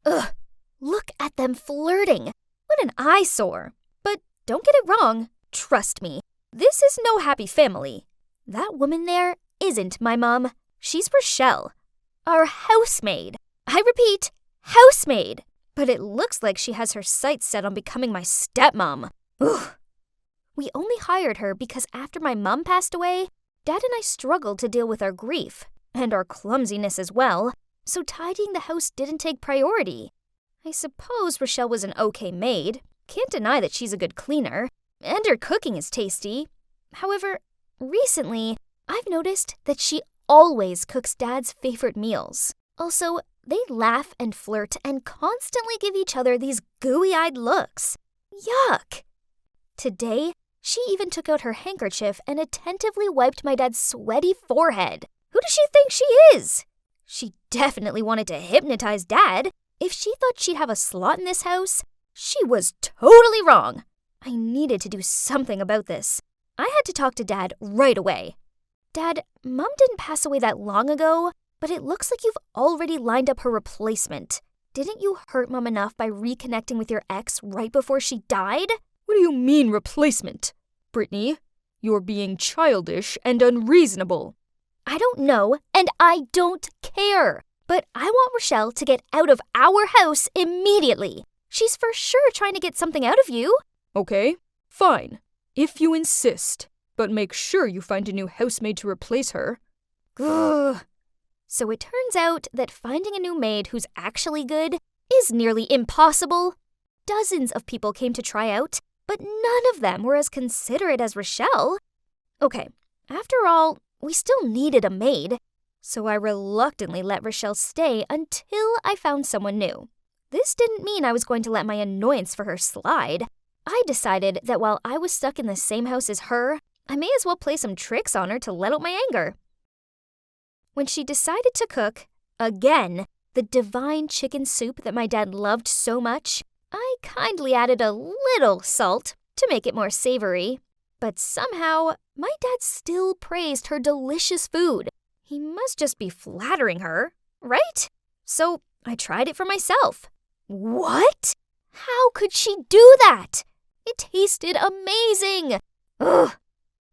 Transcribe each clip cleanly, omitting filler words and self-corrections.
Ugh, look at them flirting. What an eyesore. But don't get it wrong. Trust me, this is no happy family. That woman there isn't my mom. She's Rochelle, our housemaid. I repeat, housemaid. But it looks like she has her sights set on becoming my stepmom. Ugh. We only hired her because after my mom passed away, Dad and I struggled to deal with our grief, and our clumsiness as well, so tidying the house didn't take priority. I suppose Rochelle was an okay maid. Can't deny that she's a good cleaner, and her cooking is tasty. However, recently, I've noticed that she always cooks Dad's favorite meals. Also, they laugh and flirt and constantly give each other these gooey-eyed looks. Yuck! Today, she even took out her handkerchief and attentively wiped my dad's sweaty forehead. Who does she think she is? She definitely wanted to hypnotize Dad. If she thought she'd have a slot in this house, she was totally wrong. I needed to do something about this. I had to talk to Dad right away. Dad, Mom didn't pass away that long ago, but it looks like you've already lined up her replacement. Didn't you hurt Mom enough by reconnecting with your ex right before she died? What do you mean replacement? Brittany, you're being childish and unreasonable. I don't know, and I don't care. But I want Rochelle to get out of our house immediately. She's for sure trying to get something out of you. Okay, fine, if you insist. But make sure you find a new housemaid to replace her. Ugh. So it turns out that finding a new maid who's actually good is nearly impossible. Dozens of people came to try out, but none of them were as considerate as Rochelle. Okay, after all, we still needed a maid, so I reluctantly let Rochelle stay until I found someone new. This didn't mean I was going to let my annoyance for her slide. I decided that while I was stuck in the same house as her, I may as well play some tricks on her to let out my anger. When she decided to cook, again, the divine chicken soup that my dad loved so much, I kindly added a little salt to make it more savory. But somehow, my dad still praised her delicious food. He must just be flattering her, right? So I tried it for myself. What? How could she do that? It tasted amazing. Ugh.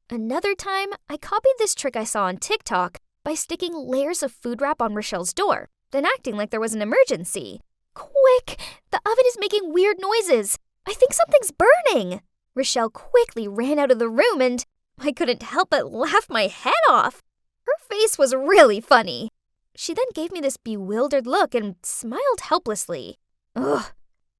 Another time, I copied this trick I saw on TikTok by sticking layers of food wrap on Rochelle's door, then acting like there was an emergency. Quick! The oven is making weird noises. I think something's burning. Rochelle quickly ran out of the room and I couldn't help but laugh my head off. Her face was really funny. She then gave me this bewildered look and smiled helplessly. Ugh,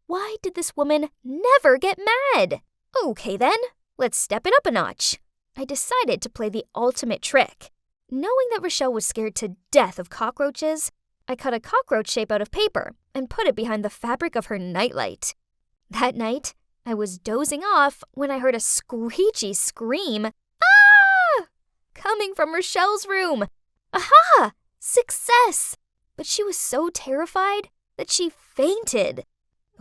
why did this woman never get mad? Okay then, let's step it up a notch. I decided to play the ultimate trick. Knowing that Rochelle was scared to death of cockroaches, I cut a cockroach shape out of paper and put it behind the fabric of her nightlight. That night, I was dozing off when I heard a screechy scream. Ah! Coming from Rochelle's room. Aha! Success! But she was so terrified that she fainted.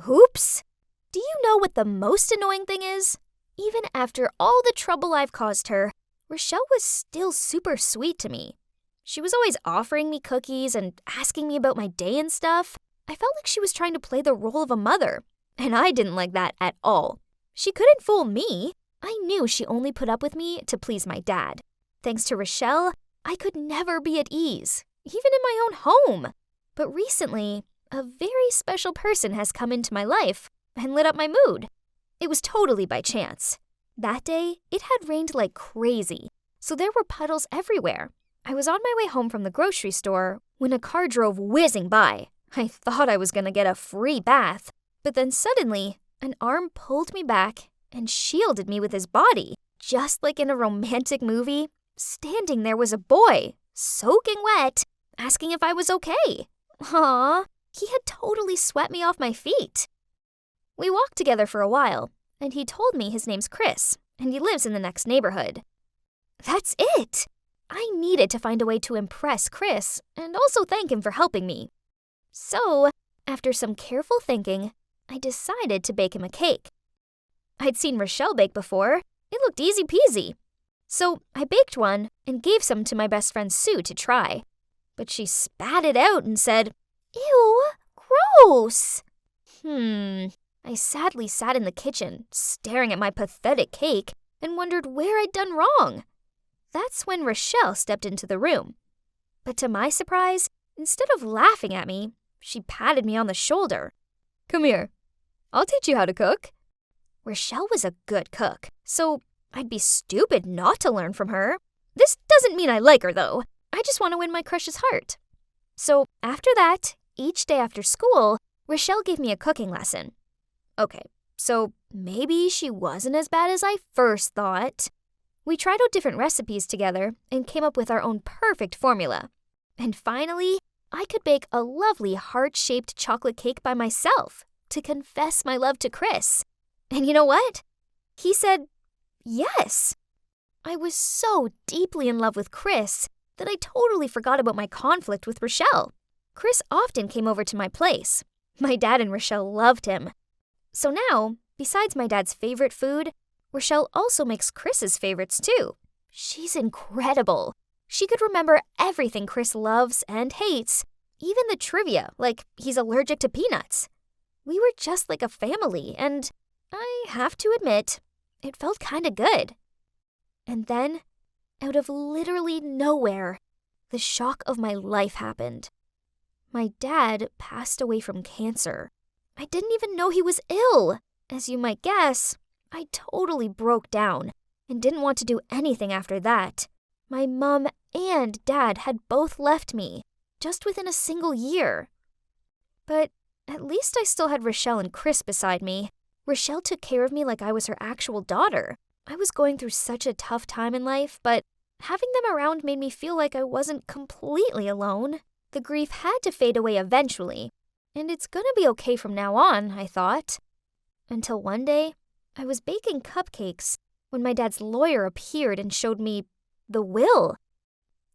Oops! Do you know what the most annoying thing is? Even after all the trouble I've caused her, Rochelle was still super sweet to me. She was always offering me cookies and asking me about my day and stuff. I felt like she was trying to play the role of a mother, and I didn't like that at all. She couldn't fool me. I knew she only put up with me to please my dad. Thanks to Rochelle, I could never be at ease, even in my own home. But recently, a very special person has come into my life and lit up my mood. It was totally by chance. That day, it had rained like crazy, so there were puddles everywhere. I was on my way home from the grocery store when a car drove whizzing by. I thought I was going to get a free bath, but then suddenly, an arm pulled me back and shielded me with his body. Just like in a romantic movie, standing there was a boy, soaking wet, asking if I was okay. Aww, he had totally swept me off my feet. We walked together for a while, and he told me his name's Chris, and he lives in the next neighborhood. That's it! I needed to find a way to impress Chris and also thank him for helping me. So, after some careful thinking, I decided to bake him a cake. I'd seen Rochelle bake before. It looked easy peasy. So I baked one and gave some to my best friend Sue to try. But she spat it out and said, "Ew, gross. I sadly sat in the kitchen, staring at my pathetic cake, and wondered where I'd done wrong. That's when Rochelle stepped into the room. But to my surprise, instead of laughing at me, she patted me on the shoulder. Come here. I'll teach you how to cook. Rochelle was a good cook, so I'd be stupid not to learn from her. This doesn't mean I like her, though. I just want to win my crush's heart. So after that, each day after school, Rochelle gave me a cooking lesson. Okay, so maybe she wasn't as bad as I first thought. We tried out different recipes together and came up with our own perfect formula. And finally, I could bake a lovely heart-shaped chocolate cake by myself to confess my love to Chris. And you know what? He said yes. I was so deeply in love with Chris that I totally forgot about my conflict with Rochelle. Chris often came over to my place. My dad and Rochelle loved him. So now, besides my dad's favorite food, Rochelle also makes Chris's favorites too. She's incredible. She could remember everything Chris loves and hates, even the trivia, like he's allergic to peanuts. We were just like a family, and I have to admit, it felt kinda good. And then, out of literally nowhere, the shock of my life happened. My dad passed away from cancer. I didn't even know he was ill. As you might guess, I totally broke down and didn't want to do anything after that. My mom and dad had both left me, just within a single year. But at least I still had Rochelle and Chris beside me. Rochelle took care of me like I was her actual daughter. I was going through such a tough time in life, but having them around made me feel like I wasn't completely alone. The grief had to fade away eventually, and it's gonna be okay from now on, I thought. Until one day, I was baking cupcakes when my dad's lawyer appeared and showed me the will.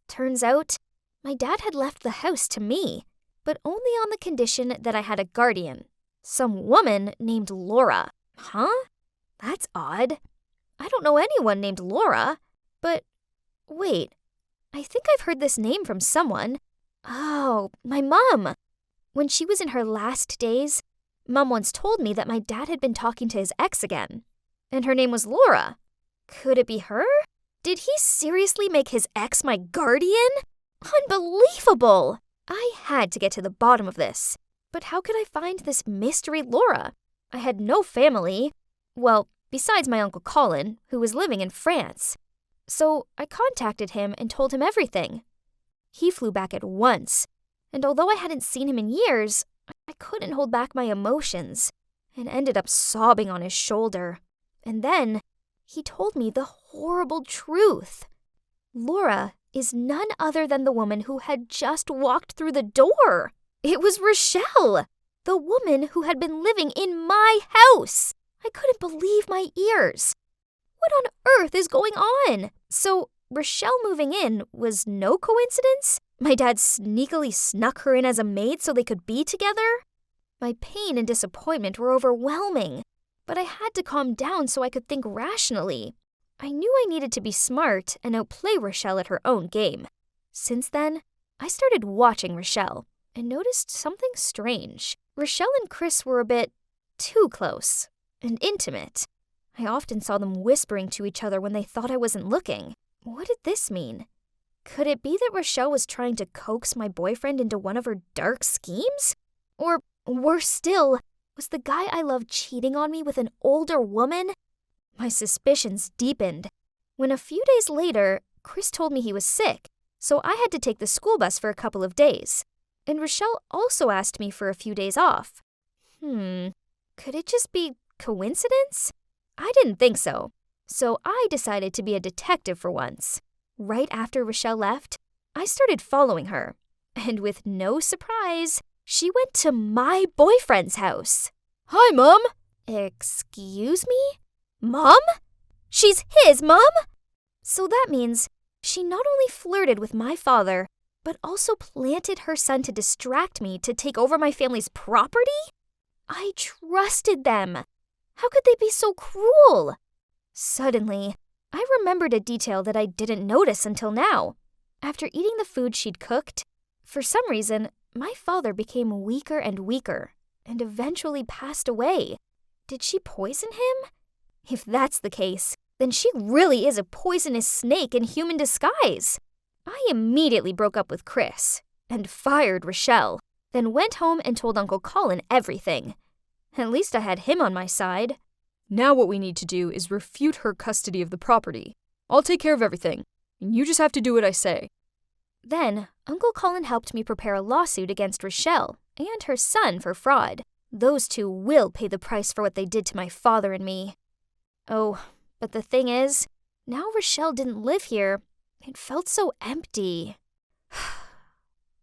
Turns out, my dad had left the house to me, but only on the condition that I had a guardian, some woman named Laura. Huh? That's odd. I don't know anyone named Laura, but wait, I think I've heard this name from someone. Oh, my mom. When she was in her last days, Mom once told me that my dad had been talking to his ex again, and her name was Laura. Could it be her? Did he seriously make his ex my guardian? Unbelievable! I had to get to the bottom of this. But how could I find this mystery Laura? I had no family. Well, besides my Uncle Colin, who was living in France. So I contacted him and told him everything. He flew back at once, and although I hadn't seen him in years, I couldn't hold back my emotions and ended up sobbing on his shoulder. And then he told me the horrible truth. Laura is none other than the woman who had just walked through the door. It was Rochelle, the woman who had been living in my house. I couldn't believe my ears. What on earth is going on? So Rochelle moving in was no coincidence? My dad sneakily snuck her in as a maid so they could be together? My pain and disappointment were overwhelming, but I had to calm down so I could think rationally. I knew I needed to be smart and outplay Rochelle at her own game. Since then, I started watching Rochelle and noticed something strange. Rochelle and Chris were a bit too close and intimate. I often saw them whispering to each other when they thought I wasn't looking. What did this mean? Could it be that Rochelle was trying to coax my boyfriend into one of her dark schemes? Or, worse still, was the guy I loved cheating on me with an older woman? My suspicions deepened. When a few days later, Chris told me he was sick, so I had to take the school bus for a couple of days. And Rochelle also asked me for a few days off. Could it just be coincidence? I didn't think so. So I decided to be a detective for once. Right after Rochelle left, I started following her. And with no surprise, she went to my boyfriend's house. Hi, Mom. Excuse me? Mom? She's his mom? So that means she not only flirted with my father, but also planted her son to distract me to take over my family's property? I trusted them. How could they be so cruel? Suddenly, I remembered a detail that I didn't notice until now. After eating the food she'd cooked, for some reason, my father became weaker and weaker. and eventually passed away. Did she poison him? If that's the case, then she really is a poisonous snake in human disguise. I immediately broke up with Chris and fired Rochelle, then went home and told Uncle Colin everything. At least I had him on my side. Now what we need to do is refute her custody of the property. I'll take care of everything, and you just have to do what I say. Then, Uncle Colin helped me prepare a lawsuit against Rochelle and her son for fraud. Those two will pay the price for what they did to my father and me. Oh, but the thing is, now Rochelle didn't live here. It felt so empty.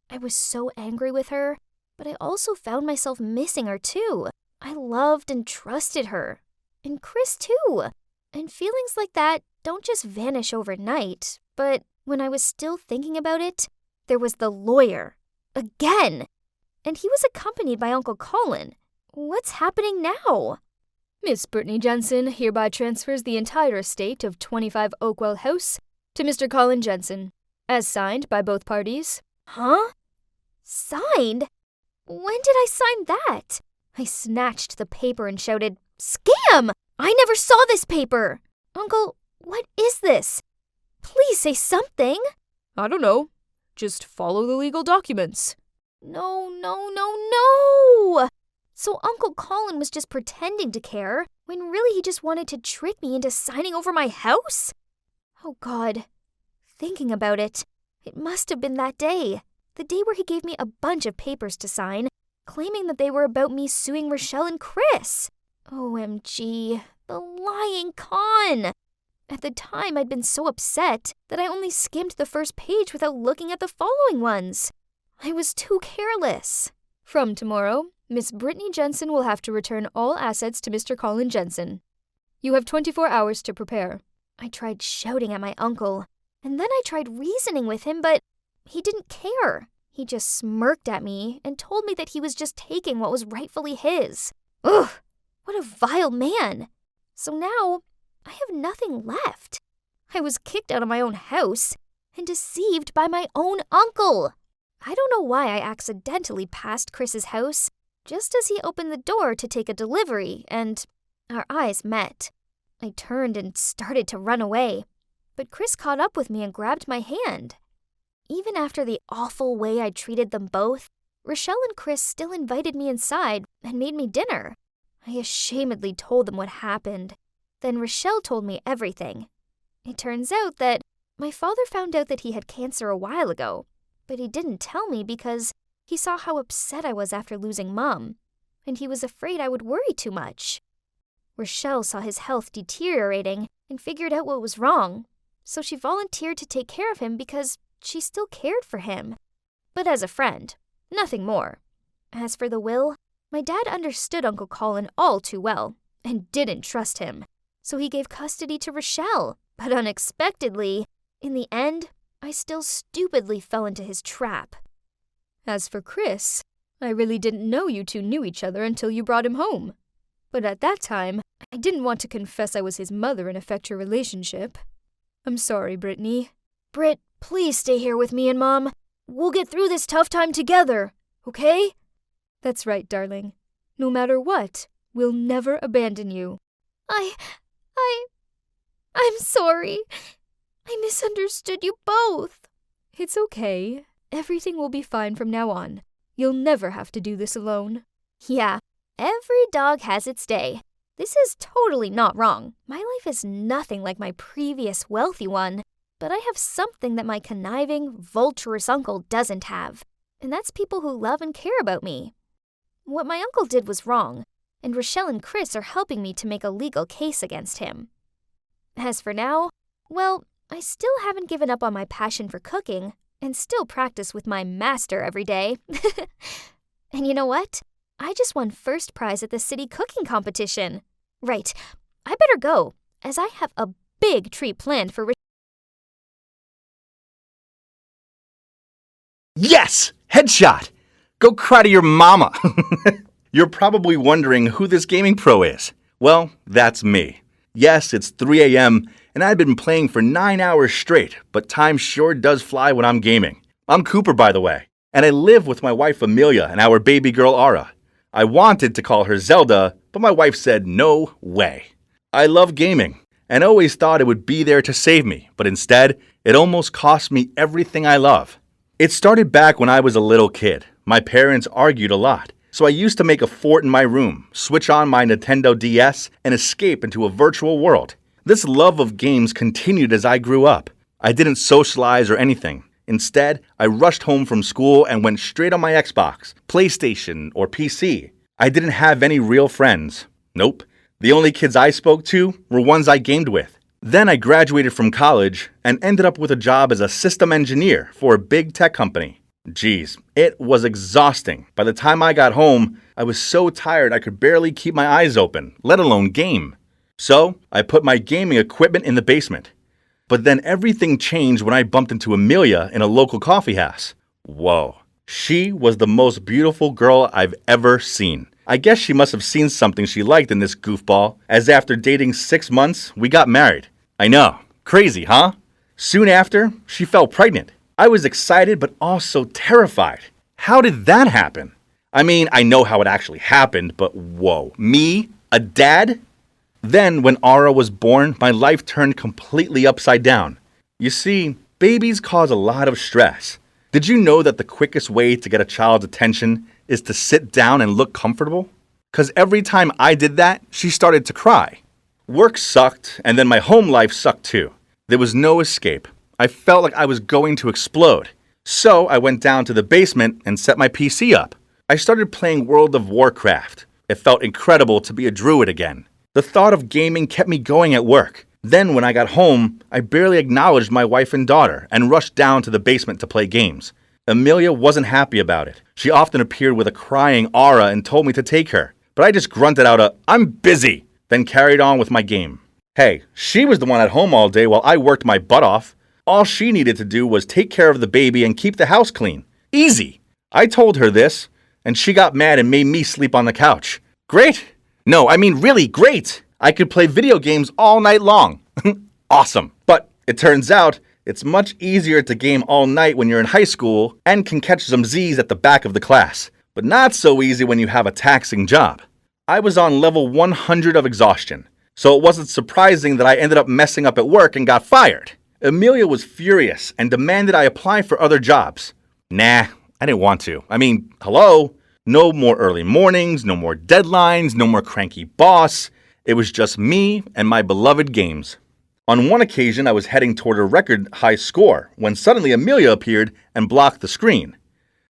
I was so angry with her, but I also found myself missing her too. I loved and trusted her. And Chris too. And feelings like that don't just vanish overnight, but when I was still thinking about it, there was the lawyer. Again! And he was accompanied by Uncle Colin. What's happening now? Miss Brittany Jensen hereby transfers the entire estate of 25 Oakwell House to Mr. Colin Jensen, as signed by both parties. Huh? Signed? When did I sign that? I snatched the paper and shouted, "Scam! I never saw this paper! Uncle, what is this? Please say something." I don't know. Just follow the legal documents. No, no, no, no! So Uncle Colin was just pretending to care, when really he just wanted to trick me into signing over my house? Oh God. Thinking about it, it must have been that day. The day where he gave me a bunch of papers to sign, claiming that they were about me suing Rochelle and Chris. OMG, the lying con! At the time, I'd been so upset that I only skimmed the first page without looking at the following ones. I was too careless. From tomorrow, Miss Brittany Jensen will have to return all assets to Mr. Colin Jensen. You have 24 hours to prepare. I tried shouting at my uncle, and then I tried reasoning with him, but he didn't care. He just smirked at me and told me that he was just taking what was rightfully his. Ugh, what a vile man. So now, I have nothing left. I was kicked out of my own house and deceived by my own uncle. I don't know why I accidentally passed Chris's house just as he opened the door to take a delivery, and our eyes met. I turned and started to run away, but Chris caught up with me and grabbed my hand. Even after the awful way I treated them both, Rochelle and Chris still invited me inside and made me dinner. I ashamedly told them what happened. Then Rochelle told me everything. It turns out that my father found out that he had cancer a while ago, but he didn't tell me because he saw how upset I was after losing Mom, and he was afraid I would worry too much. Rochelle saw his health deteriorating and figured out what was wrong, so she volunteered to take care of him because she still cared for him. But as a friend, nothing more. As for the will, my dad understood Uncle Colin all too well and didn't trust him, so he gave custody to Rochelle. But unexpectedly, in the end, I still stupidly fell into his trap. As for Chris, I really didn't know you two knew each other until you brought him home. But at that time, I didn't want to confess I was his mother and affect your relationship. I'm sorry, Brittany. Britt, please stay here with me and Mom. We'll get through this tough time together, okay? That's right, darling. No matter what, we'll never abandon you. I'm sorry. I misunderstood you both. It's okay. Everything will be fine from now on. You'll never have to do this alone. Yeah, every dog has its day. This is totally not wrong. My life is nothing like my previous wealthy one, but I have something that my conniving, vulturous uncle doesn't have, and that's people who love and care about me. What my uncle did was wrong, and Rochelle and Chris are helping me to make a legal case against him. As for now, well, I still haven't given up on my passion for cooking, and still practice with my master every day. And you know what? I just won first prize at the city cooking competition. Right, I better go, as I have a big treat planned for Yes! Headshot! Go cry to your mama! You're probably wondering who this gaming pro is. Well, that's me. Yes, it's 3 a.m., and I've been playing for 9 hours straight, but time sure does fly when I'm gaming. I'm Cooper, by the way, and I live with my wife Amelia and our baby girl Ara. I wanted to call her Zelda, but my wife said no way. I love gaming and always thought it would be there to save me, but instead, it almost cost me everything I love. It started back when I was a little kid. My parents argued a lot, so I used to make a fort in my room, switch on my Nintendo DS, and escape into a virtual world. This love of games continued as I grew up. I didn't socialize or anything. Instead, I rushed home from school and went straight on my Xbox, PlayStation, or PC. I didn't have any real friends. Nope. The only kids I spoke to were ones I gamed with. Then I graduated from college and ended up with a job as a system engineer for a big tech company. Geez, it was exhausting. By the time I got home, I was so tired I could barely keep my eyes open, let alone game. So, I put my gaming equipment in the basement. But then everything changed when I bumped into Amelia in a local coffee house. Whoa. She was the most beautiful girl I've ever seen. I guess she must have seen something she liked in this goofball, as after dating 6 months, we got married. I know. Crazy, huh? Soon after, she fell pregnant. I was excited but also terrified. How did that happen? I mean, I know how it actually happened, but whoa. Me? A dad? Then, when Aura was born, my life turned completely upside down. You see, babies cause a lot of stress. Did you know that the quickest way to get a child's attention is to sit down and look comfortable? Because every time I did that, she started to cry. Work sucked, and then my home life sucked too. There was no escape. I felt like I was going to explode. So I went down to the basement and set my PC up. I started playing World of Warcraft. It felt incredible to be a druid again. The thought of gaming kept me going at work. Then when I got home, I barely acknowledged my wife and daughter and rushed down to the basement to play games. Amelia wasn't happy about it. She often appeared with a crying Aura and told me to take her. But I just grunted out "I'm busy," then carried on with my game. Hey, she was the one at home all day while I worked my butt off. All she needed to do was take care of the baby and keep the house clean. Easy. I told her this, and she got mad and made me sleep on the couch. Great. No, I mean really great. I could play video games all night long. Awesome. But it turns out it's much easier to game all night when you're in high school and can catch some Z's at the back of the class. But not so easy when you have a taxing job. I was on level 100 of exhaustion, so it wasn't surprising that I ended up messing up at work and got fired. Amelia was furious and demanded I apply for other jobs. Nah, I didn't want to. I mean, hello? No more early mornings, no more deadlines, no more cranky boss. It was just me and my beloved games. On one occasion, I was heading toward a record high score when suddenly Amelia appeared and blocked the screen.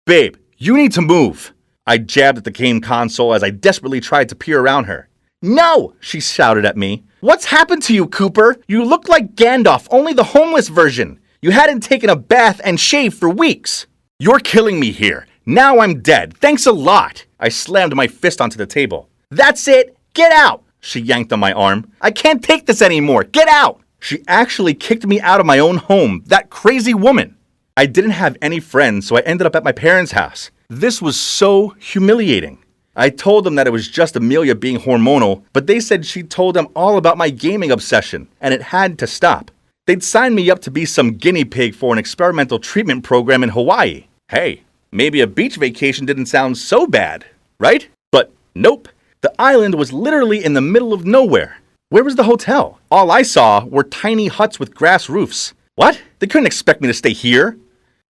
Babe, you need to move. I jabbed at the game console as I desperately tried to peer around her. No, she shouted at me. What's happened to you, Cooper? You look like Gandalf, only the homeless version. You hadn't taken a bath and shaved for weeks. You're killing me here. Now I'm dead. Thanks a lot. I slammed my fist onto the table. That's it. Get out. She yanked on my arm. I can't take this anymore. Get out. She actually kicked me out of my own home. That crazy woman. I didn't have any friends, so I ended up at my parents' house. This was so humiliating. I told them that it was just Amelia being hormonal, but they said she told them all about my gaming obsession, and it had to stop. They'd signed me up to be some guinea pig for an experimental treatment program in Hawaii. Hey, maybe a beach vacation didn't sound so bad, right? But nope. The island was literally in the middle of nowhere. Where was the hotel? All I saw were tiny huts with grass roofs. What? They couldn't expect me to stay here.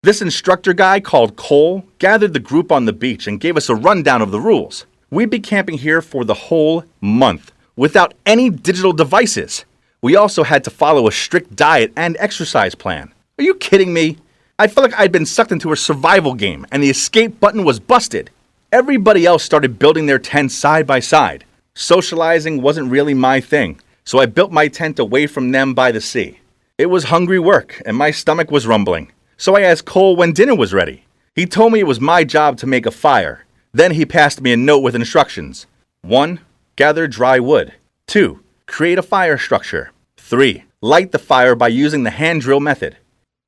This instructor guy called Cole gathered the group on the beach and gave us a rundown of the rules. We'd be camping here for the whole month, without any digital devices. We also had to follow a strict diet and exercise plan. Are you kidding me? I felt like I'd been sucked into a survival game and the escape button was busted. Everybody else started building their tents side by side. Socializing wasn't really my thing, so I built my tent away from them by the sea. It was hungry work and my stomach was rumbling. So I asked Cole when dinner was ready. He told me it was my job to make a fire. Then he passed me a note with instructions. 1. Gather dry wood. 2. Create a fire structure. 3. Light the fire by using the hand drill method.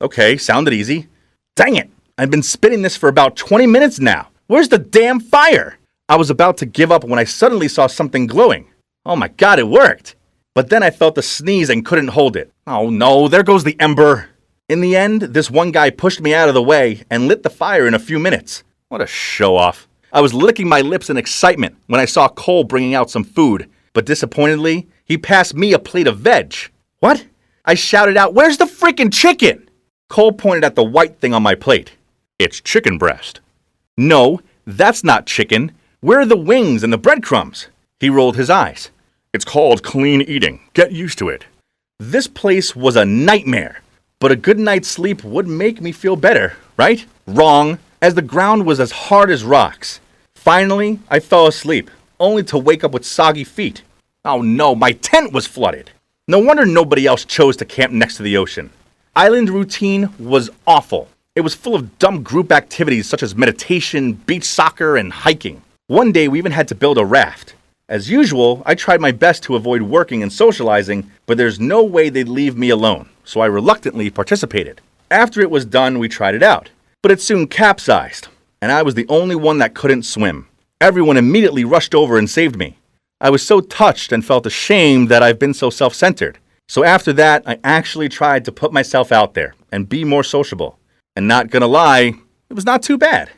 Okay, sounded easy. Dang it! I've been spinning this for about 20 minutes now. Where's the damn fire? I was about to give up when I suddenly saw something glowing. Oh my god, it worked! But then I felt a sneeze and couldn't hold it. Oh no, there goes the ember. In the end, this one guy pushed me out of the way and lit the fire in a few minutes. What a show-off. I was licking my lips in excitement when I saw Cole bringing out some food, but disappointedly, he passed me a plate of veg. What? I shouted out, "Where's the freaking chicken?" Cole pointed at the white thing on my plate. "It's chicken breast." "No, that's not chicken. Where are the wings and the breadcrumbs?" He rolled his eyes. "It's called clean eating. Get used to it." This place was a nightmare, but a good night's sleep would make me feel better, right? Wrong, as the ground was as hard as rocks. Finally, I fell asleep, only to wake up with soggy feet. Oh no, my tent was flooded. No wonder nobody else chose to camp next to the ocean. Island routine was awful. It was full of dumb group activities such as meditation, beach soccer, and hiking. One day we even had to build a raft. As usual, I tried my best to avoid working and socializing, but there's no way they'd leave me alone, so I reluctantly participated. After it was done, we tried it out, but it soon capsized, and I was the only one that couldn't swim. Everyone immediately rushed over and saved me. I was so touched and felt ashamed that I've been so self-centered. So after that, I actually tried to put myself out there and be more sociable. And not gonna lie, it was not too bad.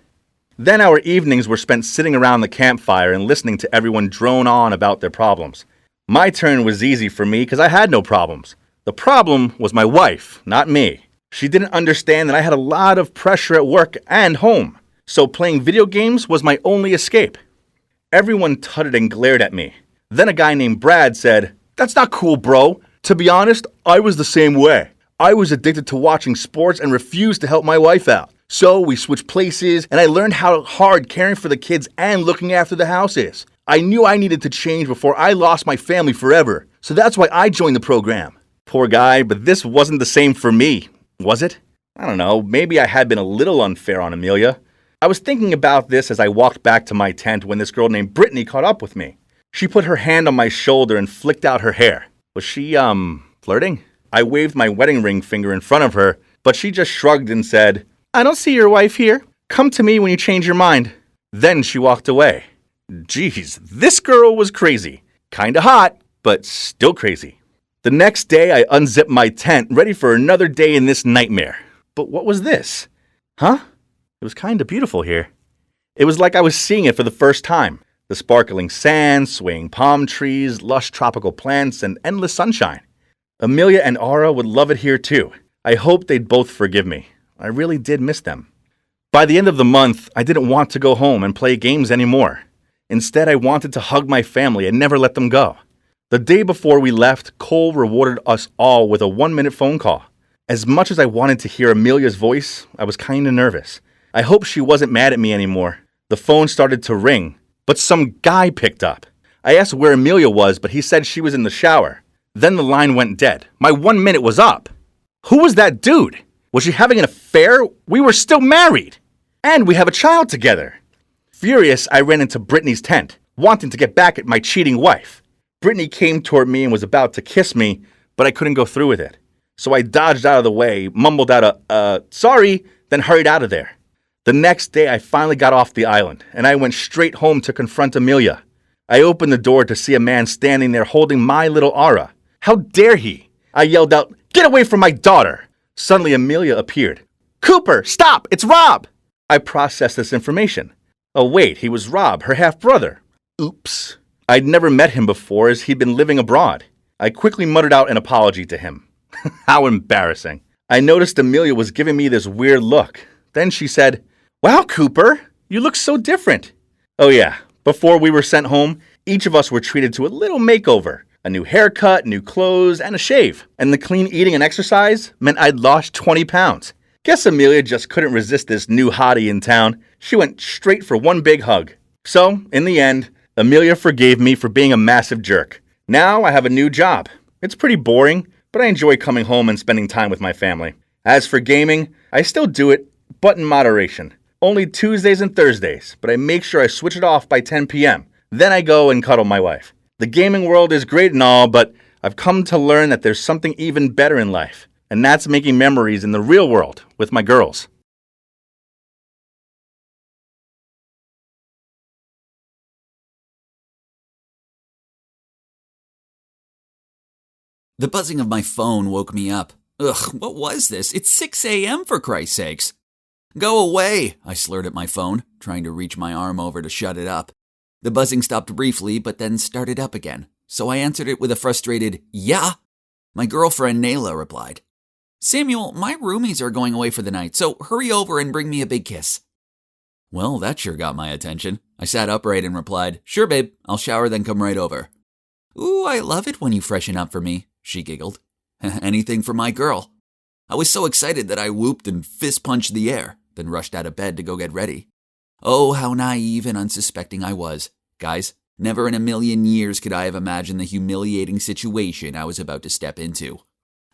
Then our evenings were spent sitting around the campfire and listening to everyone drone on about their problems. My turn was easy for me because I had no problems. The problem was my wife, not me. She didn't understand that I had a lot of pressure at work and home, so playing video games was my only escape. Everyone tutted and glared at me. Then a guy named Brad said, "That's not cool, bro. To be honest, I was the same way. I was addicted to watching sports and refused to help my wife out. So we switched places, and I learned how hard caring for the kids and looking after the house is. I knew I needed to change before I lost my family forever, so that's why I joined the program." Poor guy, but this wasn't the same for me, was it? I don't know, maybe I had been a little unfair on Amelia. I was thinking about this as I walked back to my tent when this girl named Brittany caught up with me. She put her hand on my shoulder and flicked out her hair. Was she, flirting? I waved my wedding ring finger in front of her, but she just shrugged and said, "I don't see your wife here. Come to me when you change your mind." Then she walked away. Geez, this girl was crazy. Kinda hot, but still crazy. The next day, I unzipped my tent, ready for another day in this nightmare. But what was this? Huh? It was kinda beautiful here. It was like I was seeing it for the first time. The sparkling sand, swaying palm trees, lush tropical plants, and endless sunshine. Amelia and Aura would love it here too. I hoped they'd both forgive me. I really did miss them. By the end of the month, I didn't want to go home and play games anymore. Instead, I wanted to hug my family and never let them go. The day before we left, Cole rewarded us all with a 1-minute phone call. As much as I wanted to hear Amelia's voice, I was kinda nervous. I hoped she wasn't mad at me anymore. The phone started to ring, but some guy picked up. I asked where Amelia was, but he said she was in the shower. Then the line went dead. My 1 minute was up. Who was that dude? Was she having an affair? We were still married. And we have a child together. Furious, I ran into Brittany's tent, wanting to get back at my cheating wife. Brittany came toward me and was about to kiss me, but I couldn't go through with it. So I dodged out of the way, mumbled out sorry, then hurried out of there. The next day, I finally got off the island, and I went straight home to confront Amelia. I opened the door to see a man standing there holding my little Aura. How dare he? I yelled out, "Get away from my daughter!" Suddenly, Amelia appeared. "Cooper, stop! It's Rob!" I processed this information. Oh wait, he was Rob, her half-brother. Oops. I'd never met him before as he'd been living abroad. I quickly muttered out an apology to him. How embarrassing. I noticed Amelia was giving me this weird look. Then she said, "Wow, Cooper, you look so different." Oh yeah, before we were sent home, each of us were treated to a little makeover. A new haircut, new clothes, and a shave. And the clean eating and exercise meant I'd lost 20 pounds. Guess Amelia just couldn't resist this new hottie in town. She went straight for one big hug. So, in the end, Amelia forgave me for being a massive jerk. Now I have a new job. It's pretty boring, but I enjoy coming home and spending time with my family. As for gaming, I still do it, but in moderation. Only Tuesdays and Thursdays, but I make sure I switch it off by 10 p.m. Then I go and cuddle my wife. The gaming world is great and all, but I've come to learn that there's something even better in life, and that's making memories in the real world with my girls. The buzzing of my phone woke me up. Ugh, what was this? It's 6 a.m. for Christ's sakes. Go away, I slurred at my phone, trying to reach my arm over to shut it up. The buzzing stopped briefly, but then started up again, so I answered it with a frustrated, yeah. My girlfriend Nayla replied, Samuel, my roomies are going away for the night, so hurry over and bring me a big kiss. Well, that sure got my attention. I sat upright and replied, sure, babe, I'll shower then come right over. Ooh, I love it when you freshen up for me, she giggled. Anything for my girl. I was so excited that I whooped and fist-punched the air, then rushed out of bed to go get ready. Oh, how naive and unsuspecting I was. Guys, never in a million years could I have imagined the humiliating situation I was about to step into.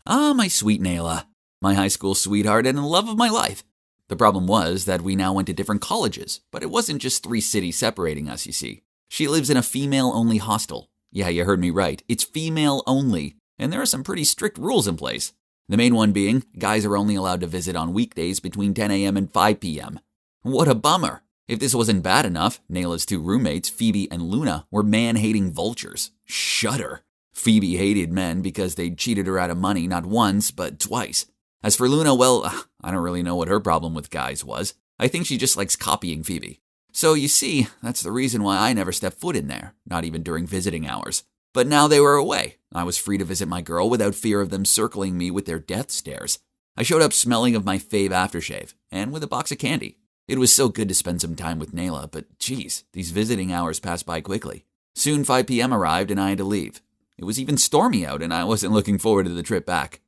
Ah, my sweet Nayla, my high school sweetheart and the love of my life. The problem was that we now went to different colleges, but it wasn't just 3 cities separating us, you see. She lives in a female-only hostel. Yeah, you heard me right. It's female-only, and there are some pretty strict rules in place. The main one being, guys are only allowed to visit on weekdays between 10 a.m. and 5 p.m. What a bummer. If this wasn't bad enough, Nayla's 2 roommates, Phoebe and Luna, were man-hating vultures. Shudder. Phoebe hated men because they'd cheated her out of money not once, but twice. As for Luna, well, I don't really know what her problem with guys was. I think she just likes copying Phoebe. So you see, that's the reason why I never stepped foot in there, not even during visiting hours. But now they were away. I was free to visit my girl without fear of them circling me with their death stares. I showed up smelling of my fave aftershave, and with a box of candy. It was so good to spend some time with Nayla, but geez, these visiting hours passed by quickly. Soon 5 p.m. arrived and I had to leave. It was even stormy out and I wasn't looking forward to the trip back.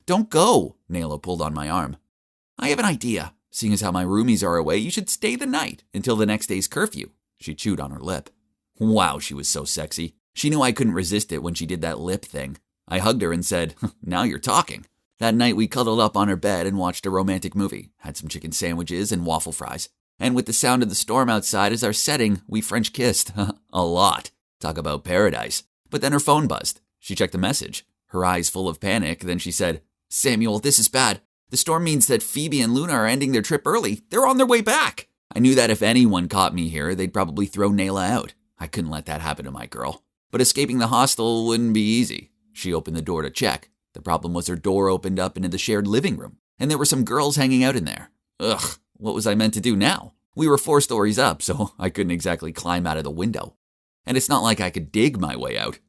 Don't go, Nayla pulled on my arm. I have an idea. Seeing as how my roomies are away, you should stay the night until the next day's curfew. She chewed on her lip. Wow, she was so sexy. She knew I couldn't resist it when she did that lip thing. I hugged her and said, now you're talking. That night we cuddled up on her bed and watched a romantic movie, had some chicken sandwiches and waffle fries. And with the sound of the storm outside as our setting, we French kissed. A lot. Talk about paradise. But then her phone buzzed. She checked the message. Her eyes full of panic, then she said, Samuel, this is bad. The storm means that Phoebe and Luna are ending their trip early. They're on their way back. I knew that if anyone caught me here, they'd probably throw Nayla out. I couldn't let that happen to my girl. But escaping the hostel wouldn't be easy. She opened the door to check. The problem was her door opened up into the shared living room, and there were some girls hanging out in there. Ugh, what was I meant to do now? We were 4 stories up, so I couldn't exactly climb out of the window. And it's not like I could dig my way out.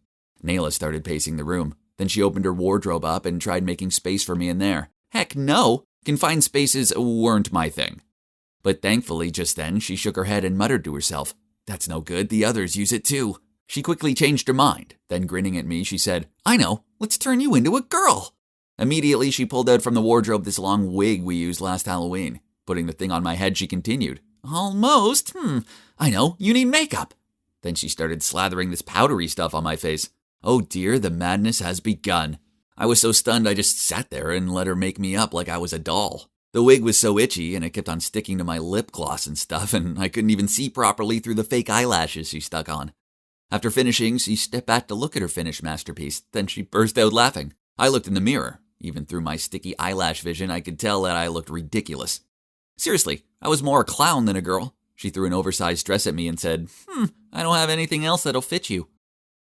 Nayla started pacing the room. Then she opened her wardrobe up and tried making space for me in there. Heck no, confined spaces weren't my thing. But thankfully, just then, she shook her head and muttered to herself, That's no good, the others use it too. She quickly changed her mind. Then grinning at me, she said, I know, let's turn you into a girl. Immediately, she pulled out from the wardrobe this long wig we used last Halloween. Putting the thing on my head, she continued, Almost, I know, you need makeup. Then she started slathering this powdery stuff on my face. Oh dear, the madness has begun. I was so stunned I just sat there and let her make me up like I was a doll. The wig was so itchy and it kept on sticking to my lip gloss and stuff, and I couldn't even see properly through the fake eyelashes she stuck on. After finishing, she stepped back to look at her finished masterpiece. Then she burst out laughing. I looked in the mirror. Even through my sticky eyelash vision, I could tell that I looked ridiculous. Seriously, I was more a clown than a girl. She threw an oversized dress at me and said, I don't have anything else that'll fit you.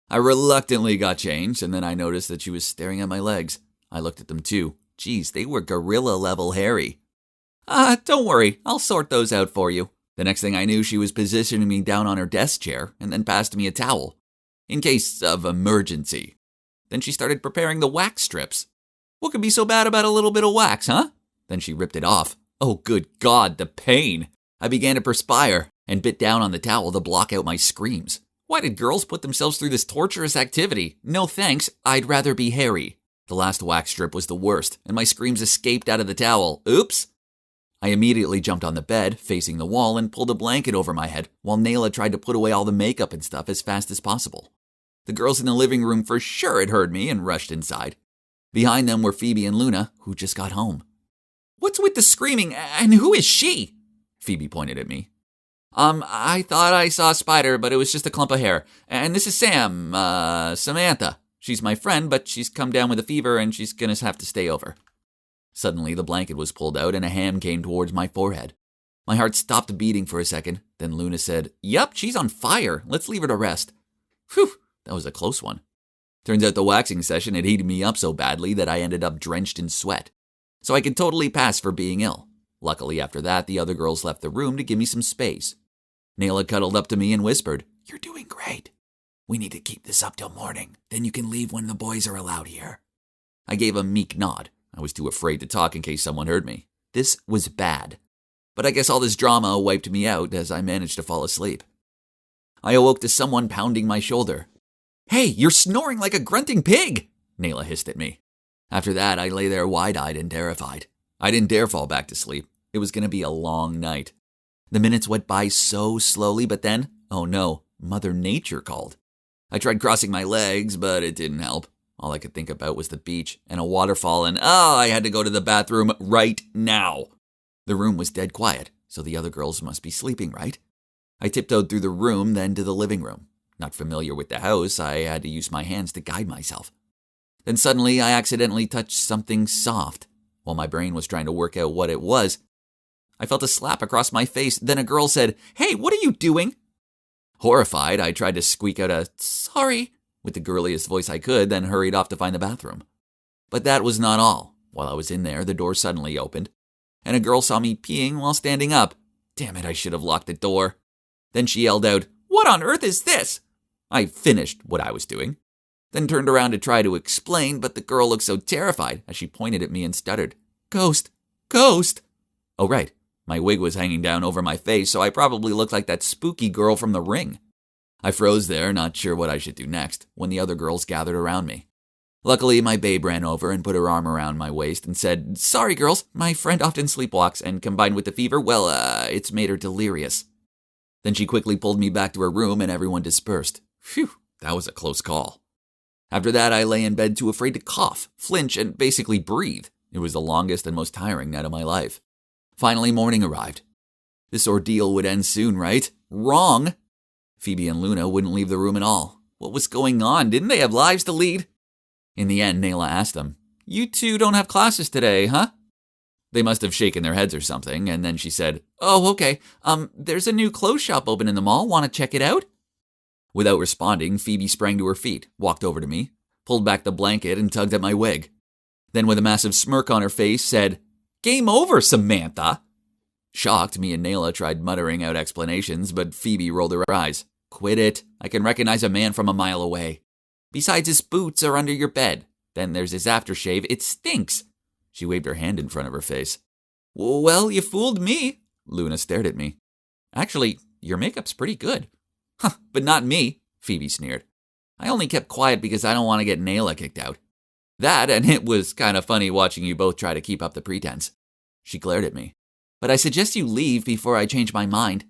I reluctantly got changed, and then I noticed that she was staring at my legs. I looked at them too. Geez, they were gorilla-level hairy. Don't worry, I'll sort those out for you. The next thing I knew, she was positioning me down on her desk chair and then passed me a towel. In case of emergency. Then she started preparing the wax strips. What could be so bad about a little bit of wax, huh? Then she ripped it off. Oh, good God, the pain. I began to perspire and bit down on the towel to block out my screams. Why did girls put themselves through this torturous activity? No thanks, I'd rather be hairy. The last wax strip was the worst, and my screams escaped out of the towel. Oops! I immediately jumped on the bed, facing the wall, and pulled a blanket over my head, while Nayla tried to put away all the makeup and stuff as fast as possible. The girls in the living room for sure had heard me and rushed inside. Behind them were Phoebe and Luna, who just got home. What's with the screaming, and who is she? Phoebe pointed at me. I thought I saw a spider, but it was just a clump of hair. And this is Samantha. She's my friend, but she's come down with a fever and she's gonna have to stay over. Suddenly, the blanket was pulled out and a hand came towards my forehead. My heart stopped beating for a second. Then Luna said, Yup, she's on fire. Let's leave her to rest. Whew, that was a close one. Turns out the waxing session had heated me up so badly that I ended up drenched in sweat. So I could totally pass for being ill. Luckily, after that, the other girls left the room to give me some space. Nayla cuddled up to me and whispered, "You're doing great. We need to keep this up till morning. Then you can leave when the boys are allowed here." I gave a meek nod. I was too afraid to talk in case someone heard me. This was bad. But I guess all this drama wiped me out as I managed to fall asleep. I awoke to someone pounding my shoulder. "Hey, you're snoring like a grunting pig!" Nayla hissed at me. After that, I lay there wide-eyed and terrified. I didn't dare fall back to sleep. It was going to be a long night. The minutes went by so slowly, but then, oh no, Mother Nature called. I tried crossing my legs, but it didn't help. All I could think about was the beach and a waterfall, and I had to go to the bathroom right now. The room was dead quiet, so the other girls must be sleeping, right? I tiptoed through the room, then to the living room. Not familiar with the house, I had to use my hands to guide myself. Then suddenly, I accidentally touched something soft. While my brain was trying to work out what it was, I felt a slap across my face. Then a girl said, "Hey, what are you doing?" Horrified, I tried to squeak out a "sorry" with the girliest voice I could, then hurried off to find the bathroom. But that was not all. While I was in there, the door suddenly opened, and a girl saw me peeing while standing up. Damn it, I should have locked the door. Then she yelled out, "What on earth is this?" I finished what I was doing, then turned around to try to explain, but the girl looked so terrified as she pointed at me and stuttered, "Ghost! Ghost!" Oh, right. My wig was hanging down over my face, so I probably looked like that spooky girl from The Ring. I froze there, not sure what I should do next, when the other girls gathered around me. Luckily, my babe ran over and put her arm around my waist and said, "Sorry, girls, my friend often sleepwalks, and combined with the fever, well, it's made her delirious." Then she quickly pulled me back to her room and everyone dispersed. Phew, that was a close call. After that, I lay in bed too afraid to cough, flinch, and basically breathe. It was the longest and most tiring night of my life. Finally, morning arrived. This ordeal would end soon, right? Wrong! Phoebe and Luna wouldn't leave the room at all. What was going on? Didn't they have lives to lead? In the end, Nayla asked them, "You two don't have classes today, huh?" They must have shaken their heads or something, and then she said, "Oh, okay. There's a new clothes shop open in the mall. Want to check it out?" Without responding, Phoebe sprang to her feet, walked over to me, pulled back the blanket, and tugged at my wig. Then, with a massive smirk on her face, said, "Game over, Samantha!" Shocked, me and Nayla tried muttering out explanations, but Phoebe rolled her eyes. "Quit it. I can recognize a man from a mile away. Besides, his boots are under your bed. Then there's his aftershave. It stinks." She waved her hand in front of her face. "Well, you fooled me." Luna stared at me. "Actually, your makeup's pretty good." "Huh, but not me," Phoebe sneered. "I only kept quiet because I don't want to get Nayla kicked out. That, and it was kind of funny watching you both try to keep up the pretense." She glared at me. "But I suggest you leave before I change my mind."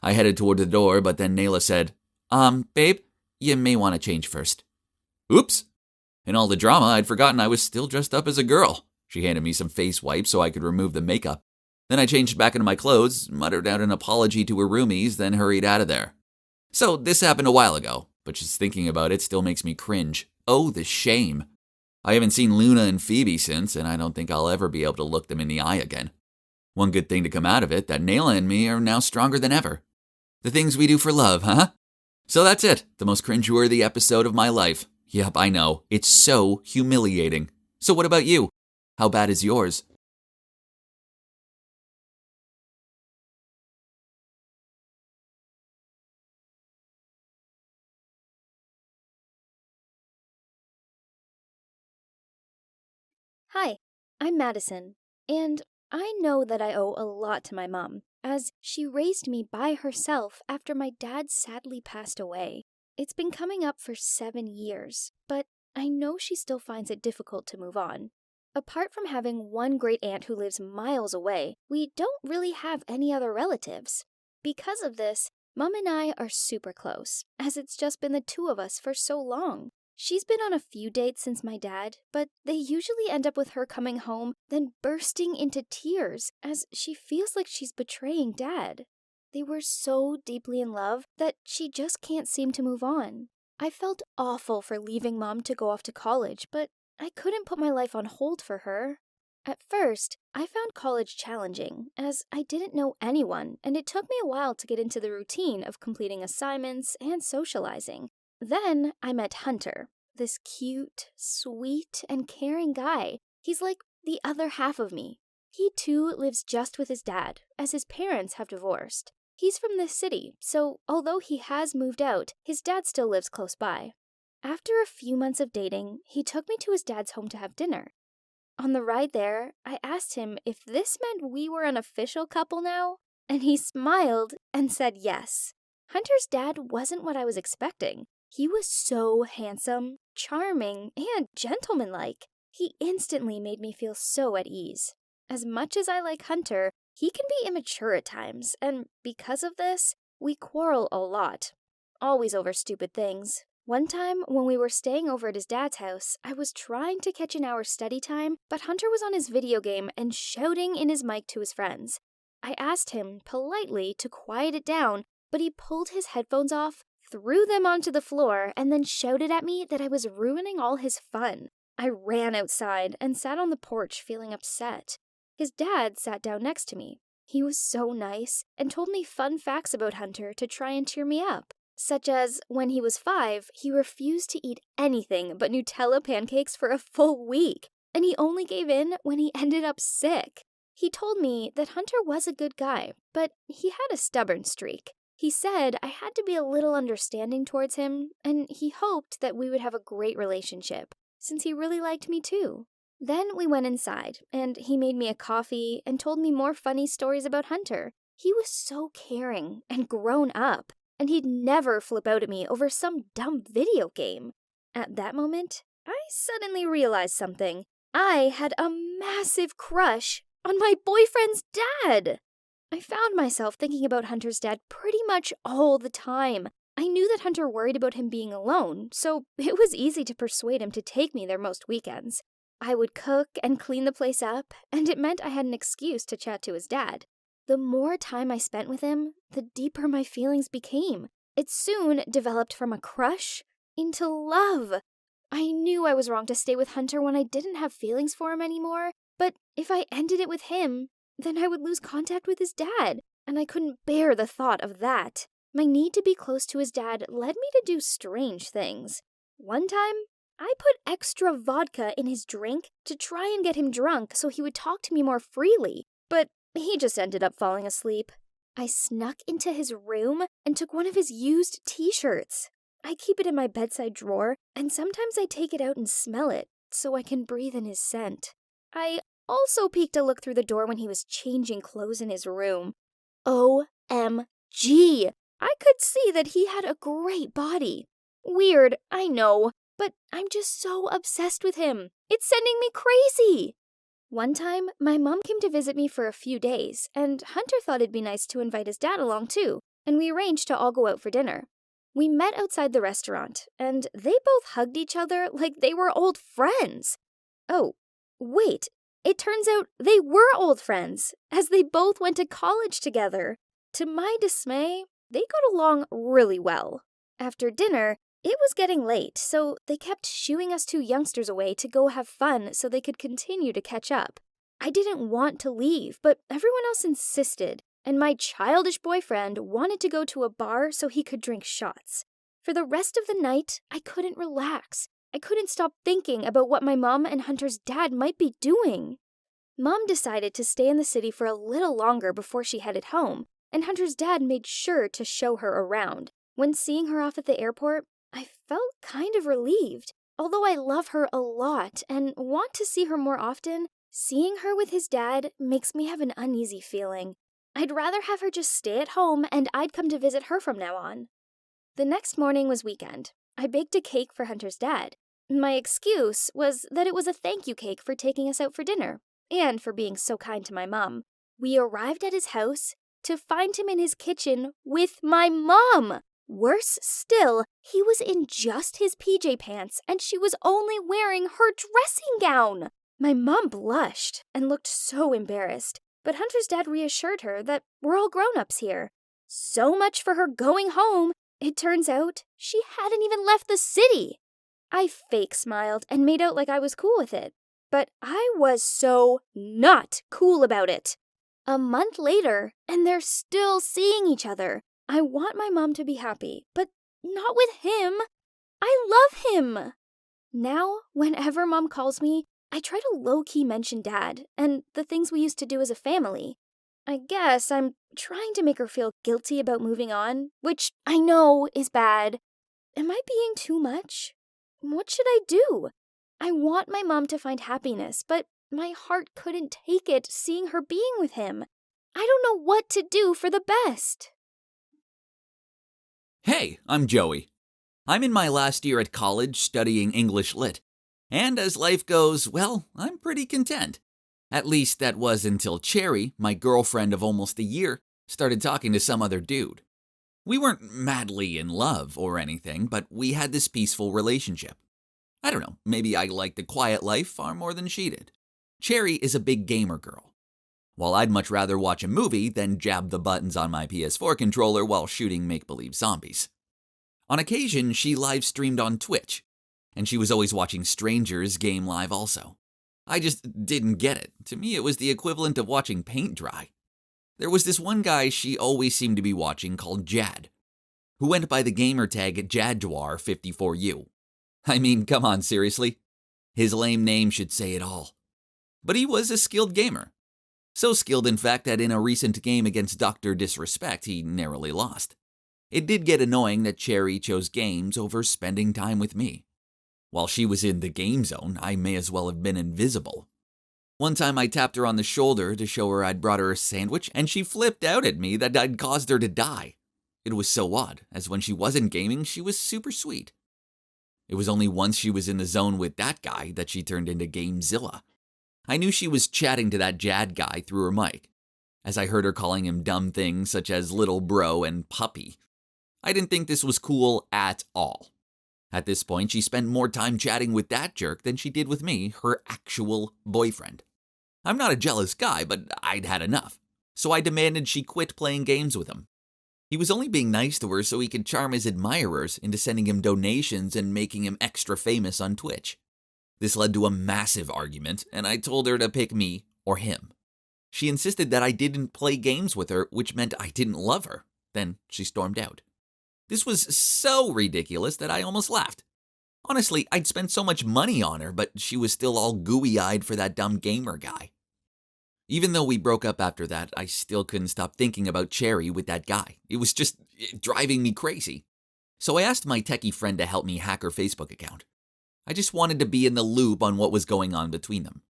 I headed toward the door, but then Nayla said, Babe, you may want to change first." Oops. In all the drama, I'd forgotten I was still dressed up as a girl. She handed me some face wipes so I could remove the makeup. Then I changed back into my clothes, muttered out an apology to her roomies, then hurried out of there. So this happened a while ago, but just thinking about it still makes me cringe. Oh, the shame. I haven't seen Luna and Phoebe since, and I don't think I'll ever be able to look them in the eye again. One good thing to come out of it, that Nayla and me are now stronger than ever. The things we do for love, huh? So that's it, the most cringeworthy episode of my life. Yep, I know, it's so humiliating. So what about you? How bad is yours? Hi, I'm Madison, and I know that I owe a lot to my mom, as she raised me by herself after my dad sadly passed away. It's been coming up for 7 years, but I know she still finds it difficult to move on. Apart from having one great aunt who lives miles away, we don't really have any other relatives. Because of this, Mom and I are super close, as it's just been the two of us for so long. She's been on a few dates since my dad, but they usually end up with her coming home, then bursting into tears, as she feels like she's betraying Dad. They were so deeply in love that she just can't seem to move on. I felt awful for leaving Mom to go off to college, but I couldn't put my life on hold for her. At first, I found college challenging, as I didn't know anyone, and it took me a while to get into the routine of completing assignments and socializing. Then I met Hunter, this cute, sweet, and caring guy. He's like the other half of me. He too lives just with his dad, as his parents have divorced. He's from this city, so although he has moved out, his dad still lives close by. After a few months of dating, he took me to his dad's home to have dinner. On the ride there, I asked him if this meant we were an official couple now, and he smiled and said yes. Hunter's dad wasn't what I was expecting. He was so handsome, charming, and gentlemanlike. He instantly made me feel so at ease. As much as I like Hunter, he can be immature at times, and because of this, we quarrel a lot. Always over stupid things. One time, when we were staying over at his dad's house, I was trying to catch an hour's study time, but Hunter was on his video game and shouting in his mic to his friends. I asked him, politely, to quiet it down, but he pulled his headphones off, threw them onto the floor, and then shouted at me that I was ruining all his fun. I ran outside and sat on the porch feeling upset. His dad sat down next to me. He was so nice and told me fun facts about Hunter to try and cheer me up. Such as, when he was 5, he refused to eat anything but Nutella pancakes for a full week, and he only gave in when he ended up sick. He told me that Hunter was a good guy, but he had a stubborn streak. He said I had to be a little understanding towards him, and he hoped that we would have a great relationship, since he really liked me too. Then we went inside, and he made me a coffee and told me more funny stories about Hunter. He was so caring and grown up, and he'd never flip out at me over some dumb video game. At that moment, I suddenly realized something. I had a massive crush on my boyfriend's dad. I found myself thinking about Hunter's dad pretty much all the time. I knew that Hunter worried about him being alone, so it was easy to persuade him to take me there most weekends. I would cook and clean the place up, and it meant I had an excuse to chat to his dad. The more time I spent with him, the deeper my feelings became. It soon developed from a crush into love. I knew I was wrong to stay with Hunter when I didn't have feelings for him anymore, but if I ended it with him, then I would lose contact with his dad, and I couldn't bear the thought of that. My need to be close to his dad led me to do strange things. One time, I put extra vodka in his drink to try and get him drunk so he would talk to me more freely, but he just ended up falling asleep. I snuck into his room and took one of his used t-shirts. I keep it in my bedside drawer, and sometimes I take it out and smell it so I can breathe in his scent. I also peeked a look through the door when he was changing clothes in his room. OMG! I could see that he had a great body. Weird, I know, but I'm just so obsessed with him. It's sending me crazy. One time, my mom came to visit me for a few days, and Hunter thought it'd be nice to invite his dad along too, and we arranged to all go out for dinner. We met outside the restaurant, and they both hugged each other like they were old friends. Oh, wait, it turns out they were old friends, as they both went to college together. To my dismay, they got along really well. After dinner, it was getting late, so they kept shooing us two youngsters away to go have fun so they could continue to catch up. I didn't want to leave, but everyone else insisted, and my childish boyfriend wanted to go to a bar so he could drink shots. For the rest of the night, I couldn't relax. I couldn't stop thinking about what my mom and Hunter's dad might be doing. Mom decided to stay in the city for a little longer before she headed home, and Hunter's dad made sure to show her around. When seeing her off at the airport, I felt kind of relieved. Although I love her a lot and want to see her more often, seeing her with his dad makes me have an uneasy feeling. I'd rather have her just stay at home and I'd come to visit her from now on. The next morning was weekend. I baked a cake for Hunter's dad. My excuse was that it was a thank you cake for taking us out for dinner and for being so kind to my mom. We arrived at his house to find him in his kitchen with my mom. Worse still, he was in just his PJ pants and she was only wearing her dressing gown. My mom blushed and looked so embarrassed, but Hunter's dad reassured her that we're all grown-ups here. So much for her going home. It turns out she hadn't even left the city. I fake smiled and made out like I was cool with it, but I was so not cool about it. A month later, and they're still seeing each other. I want my mom to be happy, but not with him. I love him. Now, whenever Mom calls me, I try to low-key mention Dad and the things we used to do as a family. I guess I'm trying to make her feel guilty about moving on, which I know is bad. Am I being too much? What should I do? I want my mom to find happiness, but my heart couldn't take it seeing her being with him. I don't know what to do for the best. Hey, I'm Joey. I'm in my last year at college studying English Lit. And as life goes, well, I'm pretty content. At least that was until Cherry, my girlfriend of almost a year, started talking to some other dude. We weren't madly in love or anything, but we had this peaceful relationship. I don't know, maybe I liked the quiet life far more than she did. Cherry is a big gamer girl. While I'd much rather watch a movie than jab the buttons on my PS4 controller while shooting make-believe zombies. On occasion, she live-streamed on Twitch, and she was always watching strangers game live also. I just didn't get it. To me, it was the equivalent of watching paint dry. There was this one guy she always seemed to be watching called Jad, who went by the gamer tag Jaguar54U. I mean, come on, seriously? His lame name should say it all. But he was a skilled gamer. So skilled, in fact, that in a recent game against Dr. Disrespect, he narrowly lost. It did get annoying that Cherry chose games over spending time with me. While she was in the game zone, I may as well have been invisible. One time I tapped her on the shoulder to show her I'd brought her a sandwich, and she flipped out at me that I'd caused her to die. It was so odd, as when she wasn't gaming, she was super sweet. It was only once she was in the zone with that guy that she turned into Gamezilla. I knew she was chatting to that Jad guy through her mic, as I heard her calling him dumb things such as little bro and puppy. I didn't think this was cool at all. At this point, she spent more time chatting with that jerk than she did with me, her actual boyfriend. I'm not a jealous guy, but I'd had enough, so I demanded she quit playing games with him. He was only being nice to her so he could charm his admirers into sending him donations and making him extra famous on Twitch. This led to a massive argument, and I told her to pick me or him. She insisted that I didn't play games with her, which meant I didn't love her. Then she stormed out. This was so ridiculous that I almost laughed. Honestly, I'd spent so much money on her, but she was still all gooey-eyed for that dumb gamer guy. Even though we broke up after that, I still couldn't stop thinking about Cherry with that guy. It was just driving me crazy. So I asked my techie friend to help me hack her Facebook account. I just wanted to be in the loop on what was going on between them.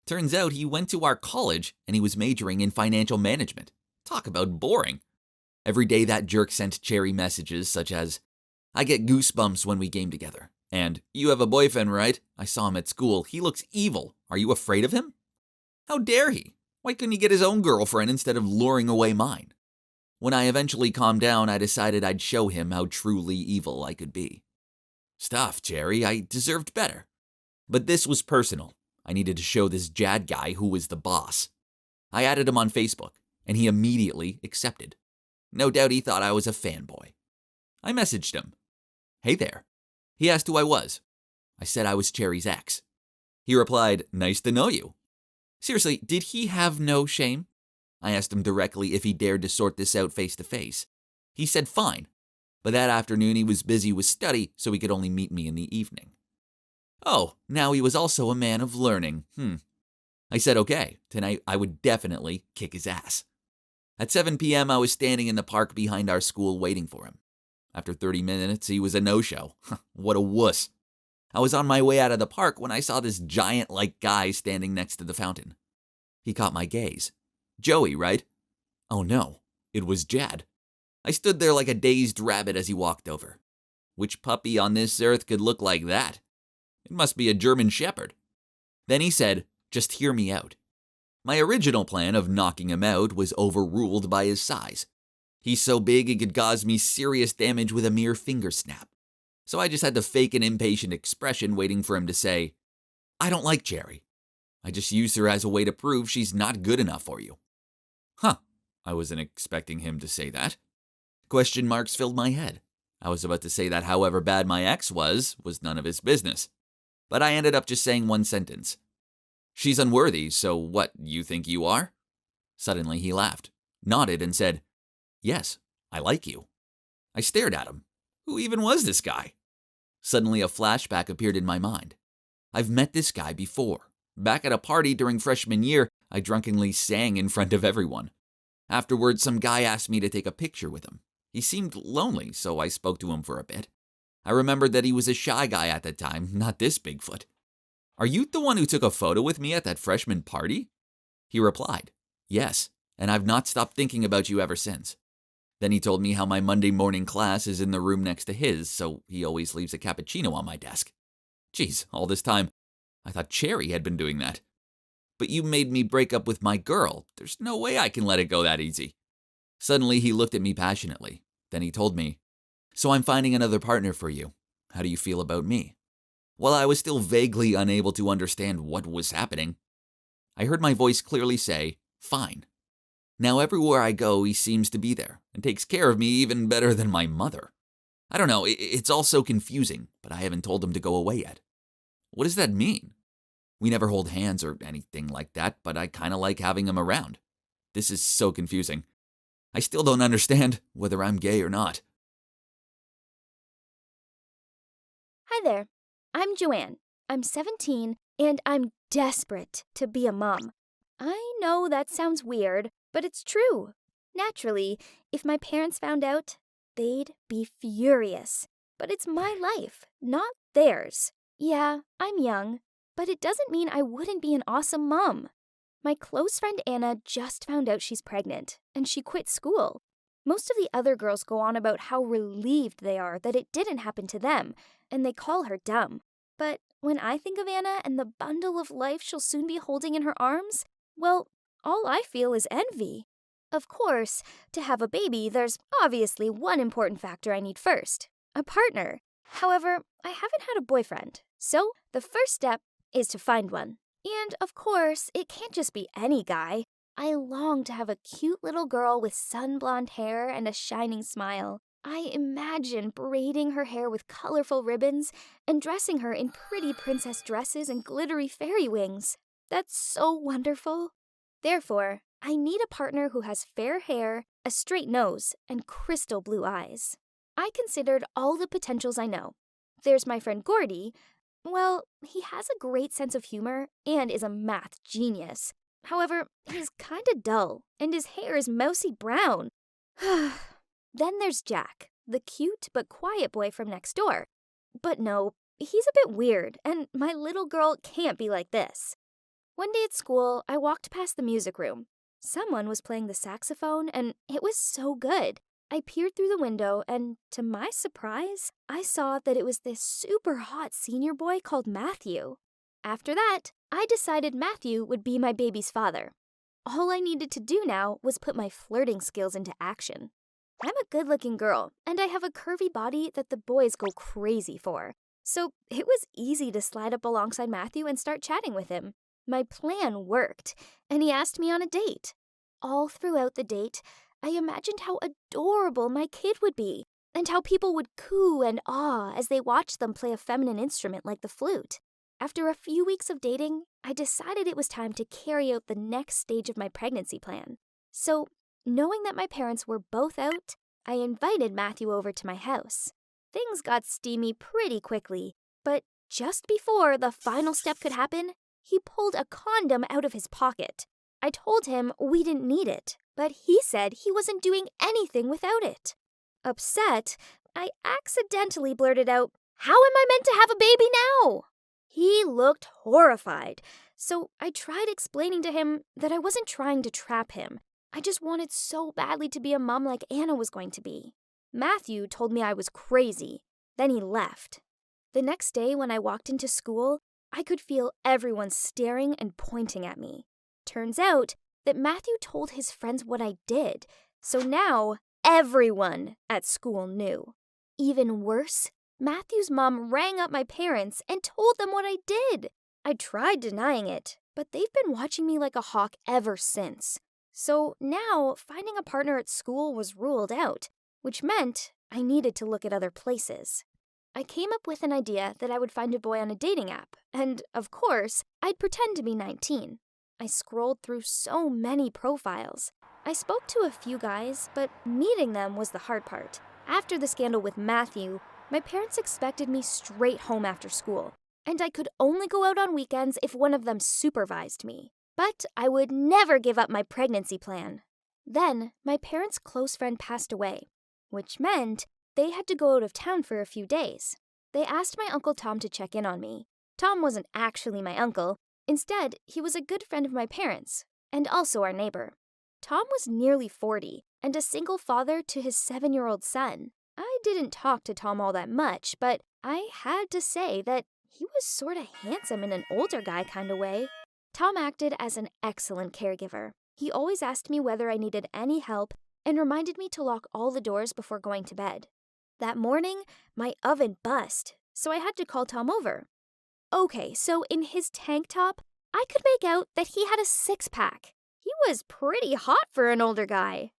Turns out he went to our college and he was majoring in financial management. Talk about boring. Every day that jerk sent Cherry messages such as, "I get goosebumps when we game together," and "You have a boyfriend, right? I saw him at school. He looks evil. Are you afraid of him?" How dare he? Why couldn't he get his own girlfriend instead of luring away mine? When I eventually calmed down, I decided I'd show him how truly evil I could be. Stuff, Cherry. I deserved better. But this was personal. I needed to show this Jad guy who was the boss. I added him on Facebook, and he immediately accepted. No doubt he thought I was a fanboy. I messaged him. "Hey there." He asked who I was. I said I was Cherry's ex. He replied, "Nice to know you." Seriously, did he have no shame? I asked him directly if he dared to sort this out face to face. He said fine, but that afternoon he was busy with study, so he could only meet me in the evening. Oh, now he was also a man of learning. I said okay, tonight I would definitely kick his ass. At 7 p.m. I was standing in the park behind our school waiting for him. After 30 minutes, he was a no-show. What a wuss. I was on my way out of the park when I saw this giant-like guy standing next to the fountain. He caught my gaze. Joey, right? Oh no, it was Jad. I stood there like a dazed rabbit as he walked over. Which puppy on this earth could look like that? It must be a German Shepherd. Then he said, "Just hear me out." My original plan of knocking him out was overruled by his size. He's so big he could cause me serious damage with a mere finger snap. So I just had to fake an impatient expression waiting for him to say, "I don't like Cherry. I just used her as a way to prove she's not good enough for you." Huh, I wasn't expecting him to say that. Question marks filled my head. I was about to say that however bad my ex was none of his business. But I ended up just saying one sentence. "She's unworthy, so what, you think you are?" Suddenly he laughed, nodded, and said, "Yes, I like you." I stared at him. Who even was this guy? Suddenly a flashback appeared in my mind. I've met this guy before. Back at a party during freshman year, I drunkenly sang in front of everyone. Afterwards, some guy asked me to take a picture with him. He seemed lonely, so I spoke to him for a bit. I remembered that he was a shy guy at the time, not this Bigfoot. "Are you the one who took a photo with me at that freshman party?" He replied, "Yes, and I've not stopped thinking about you ever since." Then he told me how my Monday morning class is in the room next to his, so he always leaves a cappuccino on my desk. Geez, all this time, I thought Cherry had been doing that. "But you made me break up with my girl. There's no way I can let it go that easy." Suddenly, he looked at me passionately. Then he told me, "So I'm finding another partner for you. How do you feel about me?" While I was still vaguely unable to understand what was happening, I heard my voice clearly say, "Fine." Now everywhere I go, he seems to be there and takes care of me even better than my mother. I don't know, it's all so confusing, but I haven't told him to go away yet. What does that mean? We never hold hands or anything like that, but I kind of like having him around. This is so confusing. I still don't understand whether I'm gay or not. Hi there. I'm Joanne. I'm 17, and I'm desperate to be a mom. I know that sounds weird, but it's true. Naturally, if my parents found out, they'd be furious. But it's my life, not theirs. Yeah, I'm young, but it doesn't mean I wouldn't be an awesome mom. My close friend Anna just found out she's pregnant, and she quit school. Most of the other girls go on about how relieved they are that it didn't happen to them, and they call her dumb. But when I think of Anna and the bundle of life she'll soon be holding in her arms, well, all I feel is envy. Of course, to have a baby, there's obviously one important factor I need first: a partner. However, I haven't had a boyfriend, so the first step is to find one. And of course, it can't just be any guy. I long to have a cute little girl with sun-blonde hair and a shining smile. I imagine braiding her hair with colorful ribbons and dressing her in pretty princess dresses and glittery fairy wings. That's so wonderful. Therefore, I need a partner who has fair hair, a straight nose, and crystal blue eyes. I considered all the potentials I know. There's my friend Gordy. Well, he has a great sense of humor and is a math genius. However, he's kinda dull, and his hair is mousy brown. Then there's Jack, the cute but quiet boy from next door. But no, he's a bit weird, and my little girl can't be like this. One day at school, I walked past the music room. Someone was playing the saxophone, and it was so good. I peered through the window, and to my surprise, I saw that it was this super hot senior boy called Matthew. After that, I decided Matthew would be my baby's father. All I needed to do now was put my flirting skills into action. I'm a good-looking girl, and I have a curvy body that the boys go crazy for. So it was easy to slide up alongside Matthew and start chatting with him. My plan worked, and he asked me on a date. All throughout the date, I imagined how adorable my kid would be, and how people would coo and awe as they watched them play a feminine instrument like the flute. After a few weeks of dating, I decided it was time to carry out the next stage of my pregnancy plan. So, knowing that my parents were both out, I invited Matthew over to my house. Things got steamy pretty quickly, but just before the final step could happen, he pulled a condom out of his pocket. I told him we didn't need it, but he said he wasn't doing anything without it. Upset, I accidentally blurted out, "How am I meant to have a baby now?" He looked horrified, so I tried explaining to him that I wasn't trying to trap him. I just wanted so badly to be a mom like Anna was going to be. Matthew told me I was crazy. Then he left. The next day when I walked into school, I could feel everyone staring and pointing at me. Turns out that Matthew told his friends what I did, so now everyone at school knew. Even worse, Matthew's mom rang up my parents and told them what I did. I tried denying it, but they've been watching me like a hawk ever since. So now finding a partner at school was ruled out, which meant I needed to look at other places. I came up with an idea that I would find a boy on a dating app, and, of course, I'd pretend to be 19. I scrolled through so many profiles. I spoke to a few guys, but meeting them was the hard part. After the scandal with Matthew, my parents expected me straight home after school. and I could only go out on weekends if one of them supervised me. But I would never give up my pregnancy plan. Then, my parents' close friend passed away, which meant they had to go out of town for a few days. They asked my Uncle Tom to check in on me. Tom wasn't actually my uncle. Instead, he was a good friend of my parents, and also our neighbor. Tom was nearly 40 and a single father to his 7-year-old son. I didn't talk to Tom all that much, but I had to say that he was sort of handsome in an older guy kind of way. Tom acted as an excellent caregiver. He always asked me whether I needed any help and reminded me to lock all the doors before going to bed. That morning, my oven bust, so I had to call Tom over. Okay, so in his tank top, I could make out that he had a 6-pack. He was pretty hot for an older guy.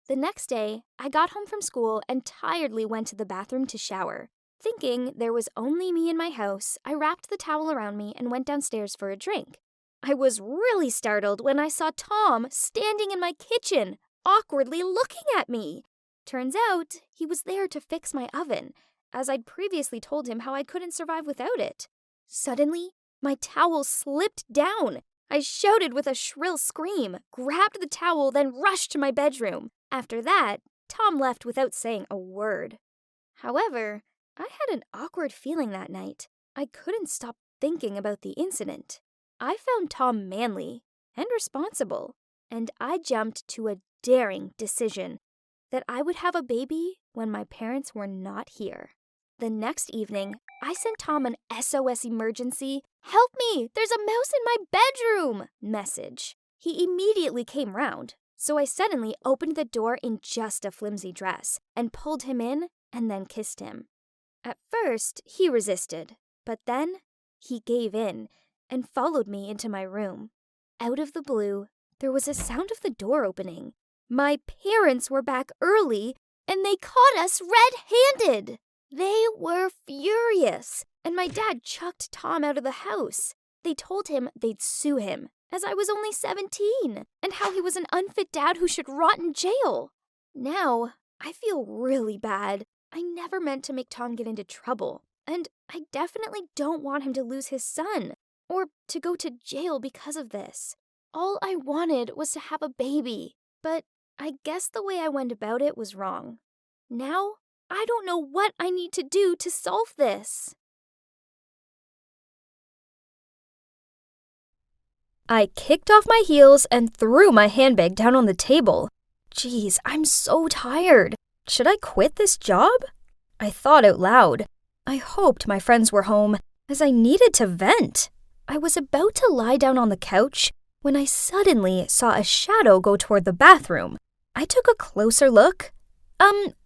The next day, I got home from school and tiredly went to the bathroom to shower. Thinking there was only me in my house, I wrapped the towel around me and went downstairs for a drink. I was really startled when I saw Tom standing in my kitchen, awkwardly looking at me. Turns out, he was there to fix my oven, as I'd previously told him how I couldn't survive without it. Suddenly, my towel slipped down. I shouted with a shrill scream, grabbed the towel, then rushed to my bedroom. After that, Tom left without saying a word. However, I had an awkward feeling that night. I couldn't stop thinking about the incident. I found Tom manly and responsible, and I jumped to a daring decision that I would have a baby when my parents were not here. The next evening, I sent Tom an SOS emergency, "Help me, there's a mouse in my bedroom" message. He immediately came round, so I suddenly opened the door in just a flimsy dress and pulled him in and then kissed him. At first, he resisted, but then he gave in and followed me into my room. Out of the blue, there was a sound of the door opening. My parents were back early, and they caught us red-handed. They were furious, and my dad chucked Tom out of the house. They told him they'd sue him, as I was only 17, and how he was an unfit dad who should rot in jail. Now, I feel really bad. I never meant to make Tom get into trouble, and I definitely don't want him to lose his son, or to go to jail because of this. All I wanted was to have a baby, but I guess the way I went about it was wrong. Now, I don't know what I need to do to solve this. I kicked off my heels and threw my handbag down on the table. Geez, I'm so tired. Should I quit this job? I thought out loud. I hoped my friends were home, as I needed to vent. I was about to lie down on the couch when I suddenly saw a shadow go toward the bathroom. I took a closer look.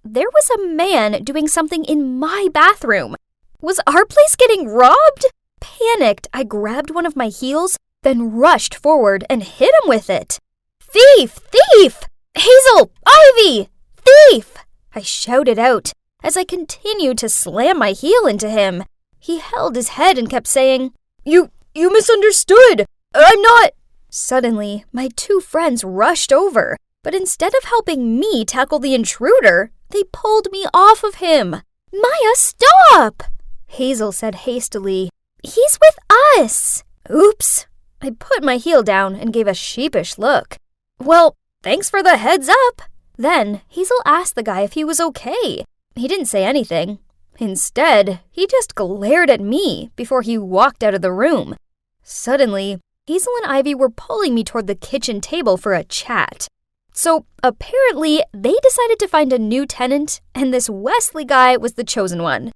There was a man doing something in my bathroom. Was our place getting robbed? Panicked, I grabbed one of my heels, then rushed forward and hit him with it. "Thief! Thief! Hazel! Ivy! Thief!" I shouted out as I continued to slam my heel into him. He held his head and kept saying, You misunderstood! I'm not..." Suddenly, my two friends rushed over, but instead of helping me tackle the intruder, they pulled me off of him. "Maya, stop!" Hazel said hastily. "He's with us." Oops. I put my heel down and gave a sheepish look. "Well, thanks for the heads up." Then Hazel asked the guy if he was okay. He didn't say anything. Instead, he just glared at me before he walked out of the room. Suddenly, Hazel and Ivy were pulling me toward the kitchen table for a chat. So apparently, they decided to find a new tenant, and this Wesley guy was the chosen one.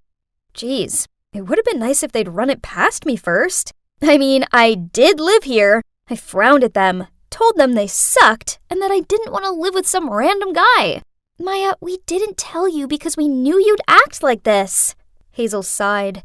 Geez, it would have been nice if they'd run it past me first. I mean, I did live here. I frowned at them, told them they sucked, and that I didn't want to live with some random guy. "Maya, we didn't tell you because we knew you'd act like this," Hazel sighed.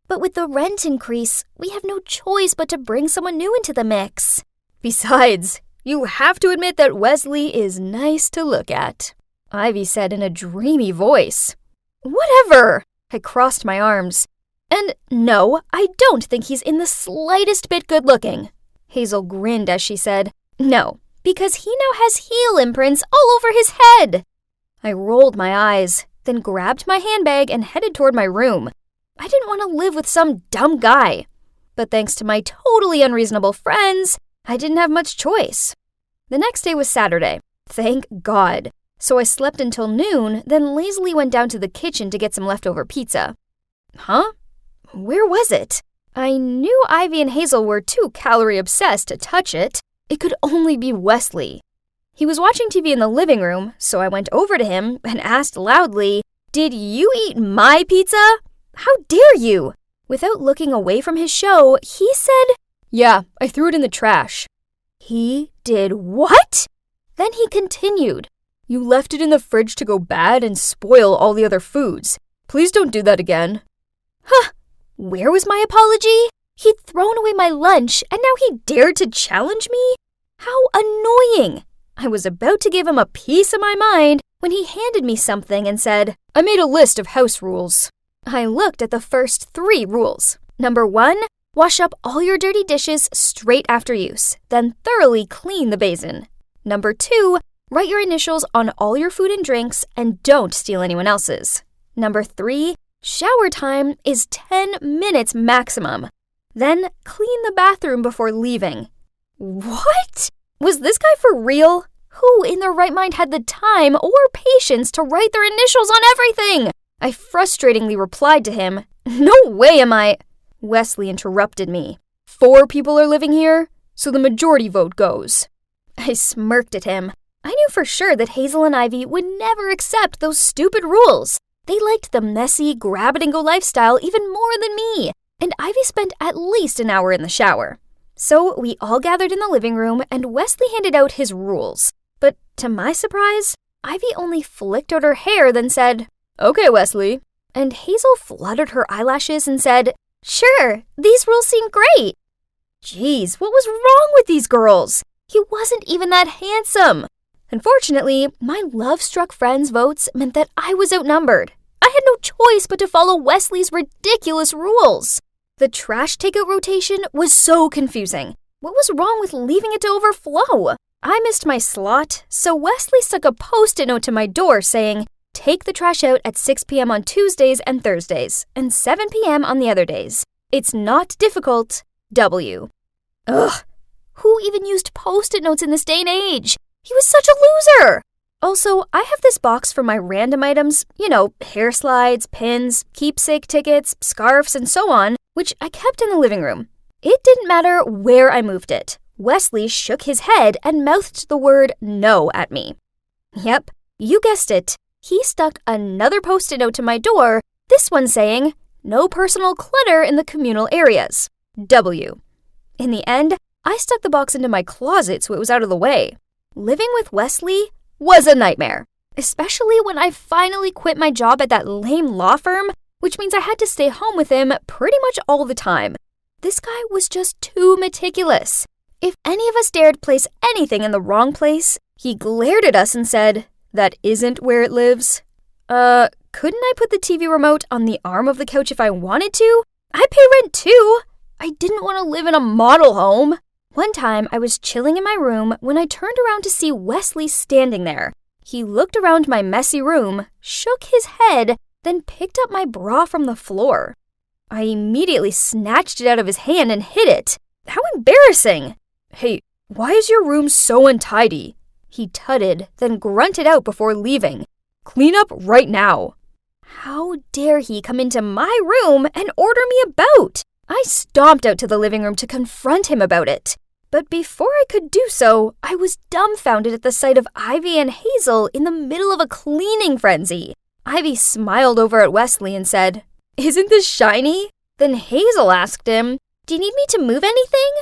"But with the rent increase, we have no choice but to bring someone new into the mix. Besides, you have to admit that Wesley is nice to look at," Ivy said in a dreamy voice. "Whatever," I crossed my arms. "And no, I don't think he's in the slightest bit good-looking." Hazel grinned as she said, "No, because he now has heel imprints all over his head." I rolled my eyes, then grabbed my handbag and headed toward my room. I didn't want to live with some dumb guy. But thanks to my totally unreasonable friends, I didn't have much choice. The next day was Saturday. Thank God. So I slept until noon, then lazily went down to the kitchen to get some leftover pizza. Huh? Where was it? I knew Ivy and Hazel were too calorie-obsessed to touch it. It could only be Wesley. He was watching TV in the living room, so I went over to him and asked loudly, "Did you eat my pizza? How dare you?" Without looking away from his show, he said, "Yeah, I threw it in the trash." He did what? Then he continued, "You left it in the fridge to go bad and spoil all the other foods. Please don't do that again." Huh, where was my apology? He'd thrown away my lunch and now he dared to challenge me? How annoying! I was about to give him a piece of my mind when he handed me something and said, "I made a list of house rules." I looked at the first 3 rules. Number 1, wash up all your dirty dishes straight after use, then thoroughly clean the basin. Number 2, write your initials on all your food and drinks and don't steal anyone else's. Number 3, shower time is 10 minutes maximum. Then clean the bathroom before leaving. What? Was this guy for real? Who in their right mind had the time or patience to write their initials on everything? I frustratingly replied to him, "No way am I—" Wesley interrupted me. "4 people are living here, so the majority vote goes." I smirked at him. I knew for sure that Hazel and Ivy would never accept those stupid rules. They liked the messy, grab-it-and-go lifestyle even more than me, and Ivy spent at least an hour in the shower. So we all gathered in the living room, and Wesley handed out his rules. But to my surprise, Ivy only flicked out her hair, then said, "Okay, Wesley." And Hazel fluttered her eyelashes and said, "Sure, these rules seem great." Geez, what was wrong with these girls? He wasn't even that handsome. Unfortunately, my love-struck friends' votes meant that I was outnumbered. I had no choice but to follow Wesley's ridiculous rules. The trash takeout rotation was so confusing. What was wrong with leaving it to overflow? I missed my slot, so Wesley stuck a Post-it note to my door saying, "Take the trash out at 6 p.m. on Tuesdays and Thursdays, and 7 p.m. on the other days. It's not difficult. W." Ugh, who even used Post-it notes in this day and age? He was such a loser! Also, I have this box for my random items, hair slides, pins, keepsake tickets, scarves, and so on, which I kept in the living room. It didn't matter where I moved it. Wesley shook his head and mouthed the word no at me. Yep, you guessed it. He stuck another Post-it note to my door, this one saying, "No personal clutter in the communal areas. W." In the end, I stuck the box into my closet so it was out of the way. Living with Wesley was a nightmare, especially when I finally quit my job at that lame law firm, which means I had to stay home with him pretty much all the time. This guy was just too meticulous. If any of us dared place anything in the wrong place, he glared at us and said, "That isn't where it lives." Couldn't I put the TV remote on the arm of the couch if I wanted to? I pay rent too. I didn't want to live in a model home. One time, I was chilling in my room when I turned around to see Wesley standing there. He looked around my messy room, shook his head, then picked up my bra from the floor. I immediately snatched it out of his hand and hid it. How embarrassing! "Hey, why is your room so untidy?" He tutted, then grunted out before leaving. "Clean up right now." How dare he come into my room and order me about? I stomped out to the living room to confront him about it. But before I could do so, I was dumbfounded at the sight of Ivy and Hazel in the middle of a cleaning frenzy. Ivy smiled over at Wesley and said, "Isn't this shiny?" Then Hazel asked him, "Do you need me to move anything?"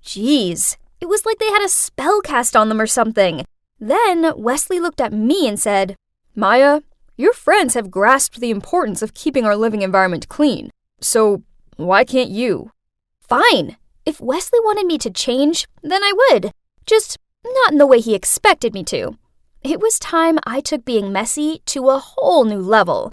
Jeez, it was like they had a spell cast on them or something. Then Wesley looked at me and said, "Maya, your friends have grasped the importance of keeping our living environment clean. So why can't you?" Fine. If Wesley wanted me to change, then I would. Just not in the way he expected me to. It was time I took being messy to a whole new level.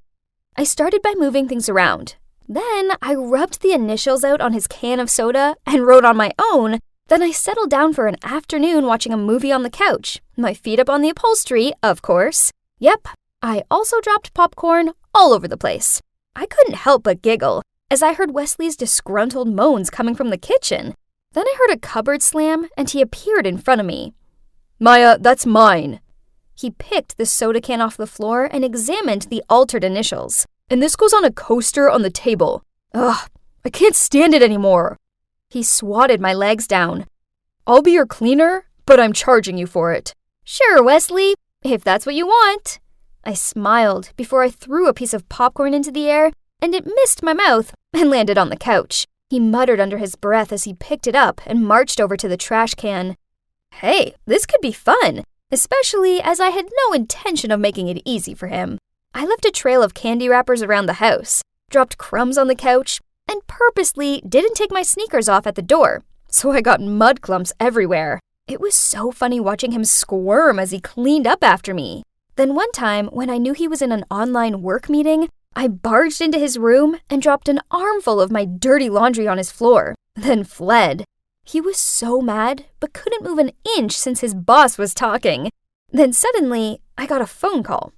I started by moving things around. Then I rubbed the initials out on his can of soda and wrote on my own. Then I settled down for an afternoon watching a movie on the couch, my feet up on the upholstery, of course. Yep, I also dropped popcorn all over the place. I couldn't help but giggle as I heard Wesley's disgruntled moans coming from the kitchen. Then I heard a cupboard slam and he appeared in front of me. Maya, that's mine. He picked the soda can off the floor and examined the altered initials. And this goes on a coaster on the table. Ugh, I can't stand it anymore. He swatted my legs down. I'll be your cleaner, but I'm charging you for it. Sure, Wesley, if that's what you want. I smiled before I threw a piece of popcorn into the air, and it missed my mouth and landed on the couch. He muttered under his breath as he picked it up and marched over to the trash can. Hey, this could be fun, especially as I had no intention of making it easy for him. I left a trail of candy wrappers around the house, dropped crumbs on the couch, and purposely didn't take my sneakers off at the door, so I got mud clumps everywhere. It was so funny watching him squirm as he cleaned up after me. Then one time, when I knew he was in an online work meeting, I barged into his room and dropped an armful of my dirty laundry on his floor, then fled. He was so mad, but couldn't move an inch since his boss was talking. Then suddenly, I got a phone call.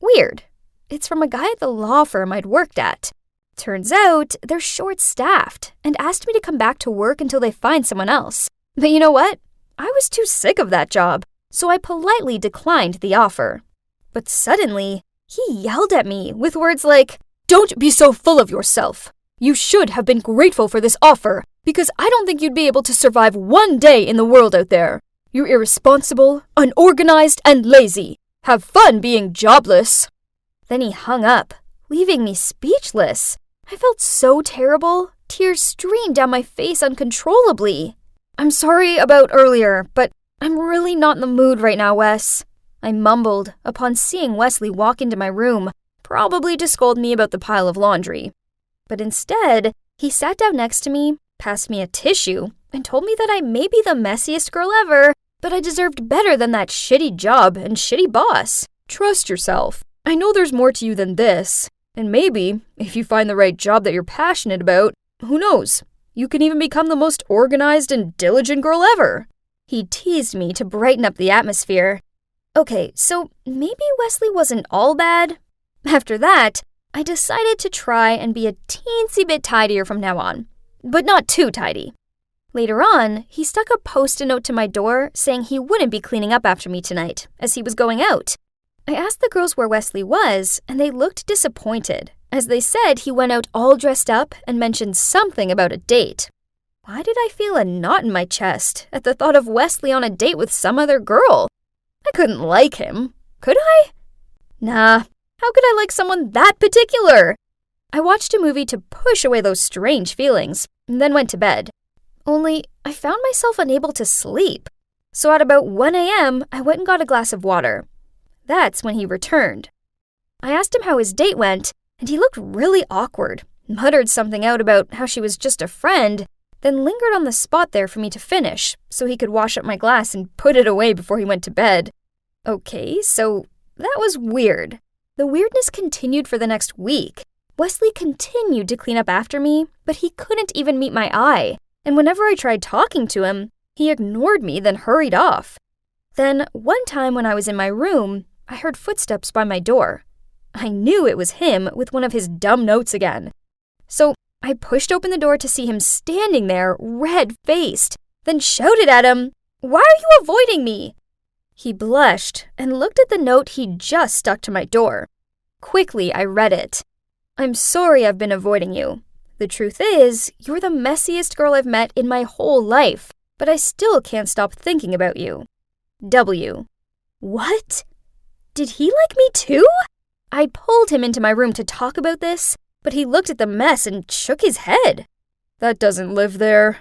Weird. It's from a guy at the law firm I'd worked at. Turns out, they're short-staffed and asked me to come back to work until they find someone else. But you know what? I was too sick of that job, so I politely declined the offer. But suddenly, he yelled at me with words like, "Don't be so full of yourself. You should have been grateful for this offer, because I don't think you'd be able to survive one day in the world out there. You're irresponsible, unorganized, and lazy. Have fun being jobless." Then he hung up, leaving me speechless. I felt so terrible. Tears streamed down my face uncontrollably. "I'm sorry about earlier, but I'm really not in the mood right now, Wes," I mumbled upon seeing Wesley walk into my room, probably to scold me about the pile of laundry. But instead, he sat down next to me, passed me a tissue, and told me that I may be the messiest girl ever, but I deserved better than that shitty job and shitty boss. Trust yourself. I know there's more to you than this. And maybe, if you find the right job that you're passionate about, who knows? You can even become the most organized and diligent girl ever. He teased me to brighten up the atmosphere. Okay, so maybe Wesley wasn't all bad. After that, I decided to try and be a teensy bit tidier from now on, but not too tidy. Later on, he stuck a post-it note to my door saying he wouldn't be cleaning up after me tonight, as he was going out. I asked the girls where Wesley was, and they looked disappointed, as they said he went out all dressed up and mentioned something about a date. Why did I feel a knot in my chest at the thought of Wesley on a date with some other girl? I couldn't like him, could I? Nah, how could I like someone that particular? I watched a movie to push away those strange feelings, and then went to bed. Only, I found myself unable to sleep. So at about 1 a.m., I went and got a glass of water. That's when he returned. I asked him how his date went, and he looked really awkward, muttered something out about how she was just a friend, then lingered on the spot there for me to finish, so he could wash up my glass and put it away before he went to bed. Okay, so that was weird. The weirdness continued for the next week. Wesley continued to clean up after me, but he couldn't even meet my eye, and whenever I tried talking to him, he ignored me, then hurried off. Then, one time when I was in my room, I heard footsteps by my door. I knew it was him with one of his dumb notes again. So I pushed open the door to see him standing there, red-faced, then shouted at him, "Why are you avoiding me?" He blushed and looked at the note he'd just stuck to my door. Quickly, I read it. "I'm sorry I've been avoiding you. The truth is, you're the messiest girl I've met in my whole life, but I still can't stop thinking about you. W." What? Did he like me too? I pulled him into my room to talk about this, but he looked at the mess and shook his head. "That doesn't live there."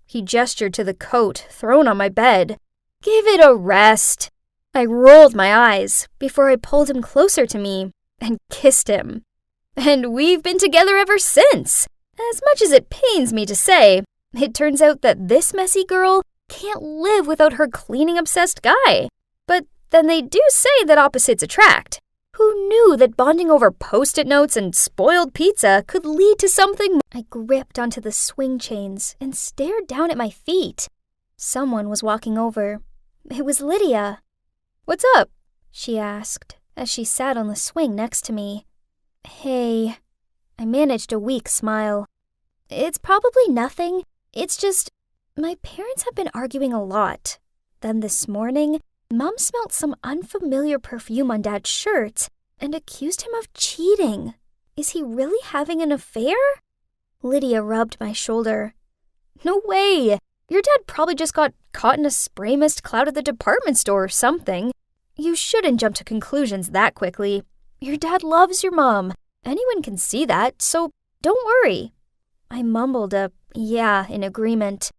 He gestured to the coat thrown on my bed. "Give it a rest." I rolled my eyes before I pulled him closer to me and kissed him. And we've been together ever since. As much as it pains me to say, it turns out that this messy girl can't live without her cleaning-obsessed guy. But then they do say that opposites attract. Who knew that bonding over post-it notes and spoiled pizza could lead to something? I gripped onto the swing chains and stared down at my feet. Someone was walking over. It was Lydia. "What's up?" she asked as she sat on the swing next to me. "Hey." I managed a weak smile. It's probably nothing. It's just, my parents have been arguing a lot. Then this morning, Mom smelled some unfamiliar perfume on Dad's shirt and accused him of cheating. Is he really having an affair? Lydia rubbed my shoulder. No way! Your dad probably just got caught in a spray mist cloud at the department store or something. You shouldn't jump to conclusions that quickly. Your dad loves your mom. Anyone can see that, so don't worry. I mumbled a yeah in agreement.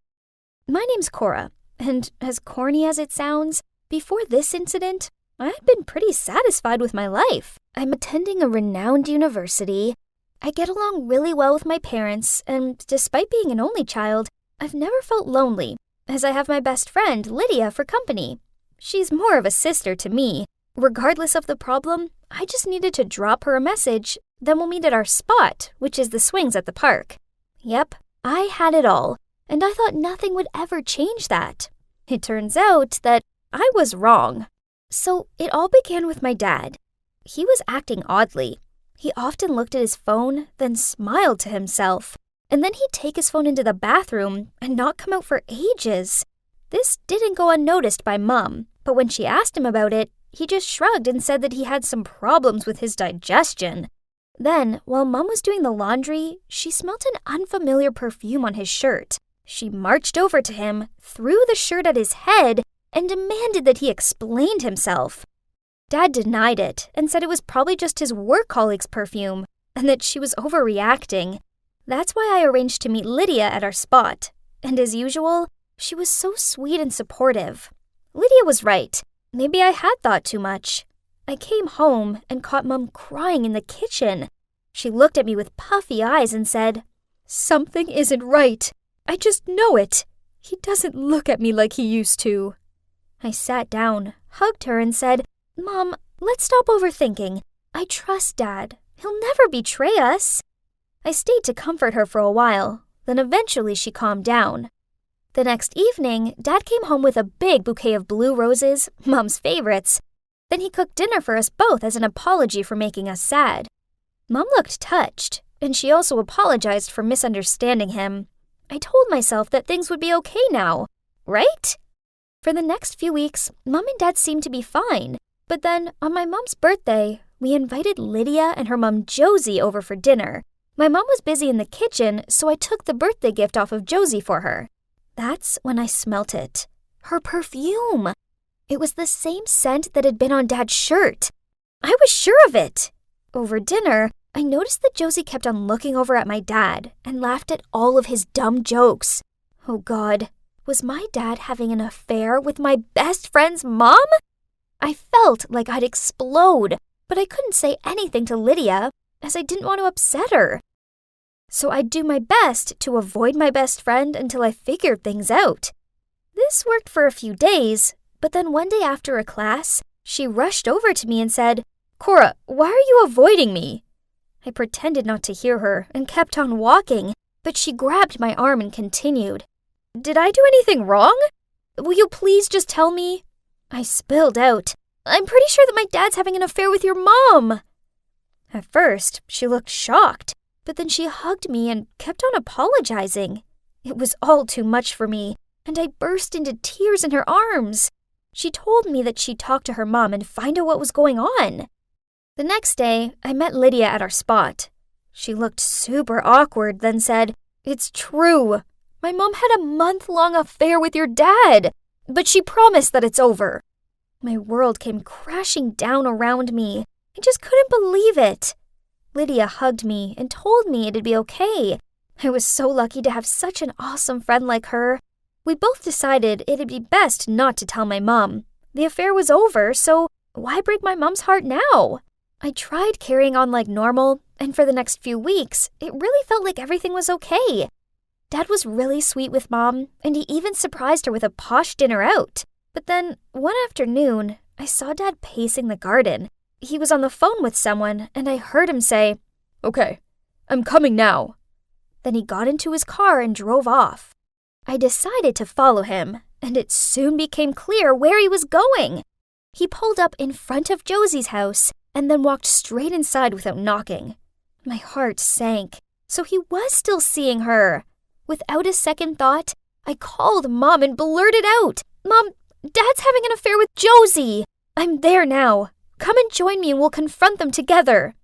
My name's Cora, and as corny as it sounds, before this incident, I had been pretty satisfied with my life. I'm attending a renowned university. I get along really well with my parents, and despite being an only child, I've never felt lonely, as I have my best friend, Lydia, for company. She's more of a sister to me. Regardless of the problem, I just needed to drop her a message, then we'll meet at our spot, which is the swings at the park. Yep, I had it all, and I thought nothing would ever change that. It turns out that I was wrong. So it all began with my dad. He was acting oddly. He often looked at his phone, then smiled to himself. And then he'd take his phone into the bathroom and not come out for ages. This didn't go unnoticed by Mom, but when she asked him about it, he just shrugged and said that he had some problems with his digestion. Then, while Mom was doing the laundry, she smelt an unfamiliar perfume on his shirt. She marched over to him, threw the shirt at his head, and demanded that he explain himself. Dad denied it and said it was probably just his work colleague's perfume, and that she was overreacting. That's why I arranged to meet Lydia at our spot. And as usual, she was so sweet and supportive. Lydia was right. Maybe I had thought too much. I came home and caught Mom crying in the kitchen. She looked at me with puffy eyes and said, "Something isn't right. I just know it. He doesn't look at me like he used to." I sat down, hugged her, and said, "Mom, let's stop overthinking. I trust Dad. He'll never betray us." I stayed to comfort her for a while, then eventually she calmed down. The next evening, Dad came home with a big bouquet of blue roses, Mom's favorites. Then he cooked dinner for us both as an apology for making us sad. Mom looked touched, and she also apologized for misunderstanding him. I told myself that things would be okay now, right? For the next few weeks, Mom and Dad seemed to be fine. But then, on my mom's birthday, we invited Lydia and her mom Josie over for dinner. My mom was busy in the kitchen, so I took the birthday gift off of Josie for her. That's when I smelt it. Her perfume. It was the same scent that had been on Dad's shirt. I was sure of it. Over dinner, I noticed that Josie kept on looking over at my dad and laughed at all of his dumb jokes. Oh God, was my dad having an affair with my best friend's mom? I felt like I'd explode, but I couldn't say anything to Lydia, as I didn't want to upset her. So I'd do my best to avoid my best friend until I figured things out. This worked for a few days, but then one day after a class, she rushed over to me and said, "Cora, why are you avoiding me?" I pretended not to hear her and kept on walking, but she grabbed my arm and continued. "Did I do anything wrong? Will you please just tell me?" I spilled out, "I'm pretty sure that my dad's having an affair with your mom." At first, she looked shocked, but then she hugged me and kept on apologizing. It was all too much for me, and I burst into tears in her arms. She told me that she'd talk to her mom and find out what was going on. The next day, I met Lydia at our spot. She looked super awkward, then said, "It's true. My mom had a month-long affair with your dad, but she promised that it's over." My world came crashing down around me. I just couldn't believe it. Lydia hugged me and told me it'd be okay. I was so lucky to have such an awesome friend like her. We both decided it'd be best not to tell my mom. The affair was over, so why break my mom's heart now? I tried carrying on like normal, and for the next few weeks, it really felt like everything was okay. Dad was really sweet with Mom, and he even surprised her with a posh dinner out. But then, one afternoon, I saw Dad pacing the garden. He was on the phone with someone, and I heard him say, "Okay, I'm coming now." Then he got into his car and drove off. I decided to follow him, and it soon became clear where he was going. He pulled up in front of Josie's house and then walked straight inside without knocking. My heart sank. So he was still seeing her. Without a second thought, I called Mom and blurted out, "Mom, Dad's having an affair with Josie. I'm there now. Come and join me and we'll confront them together."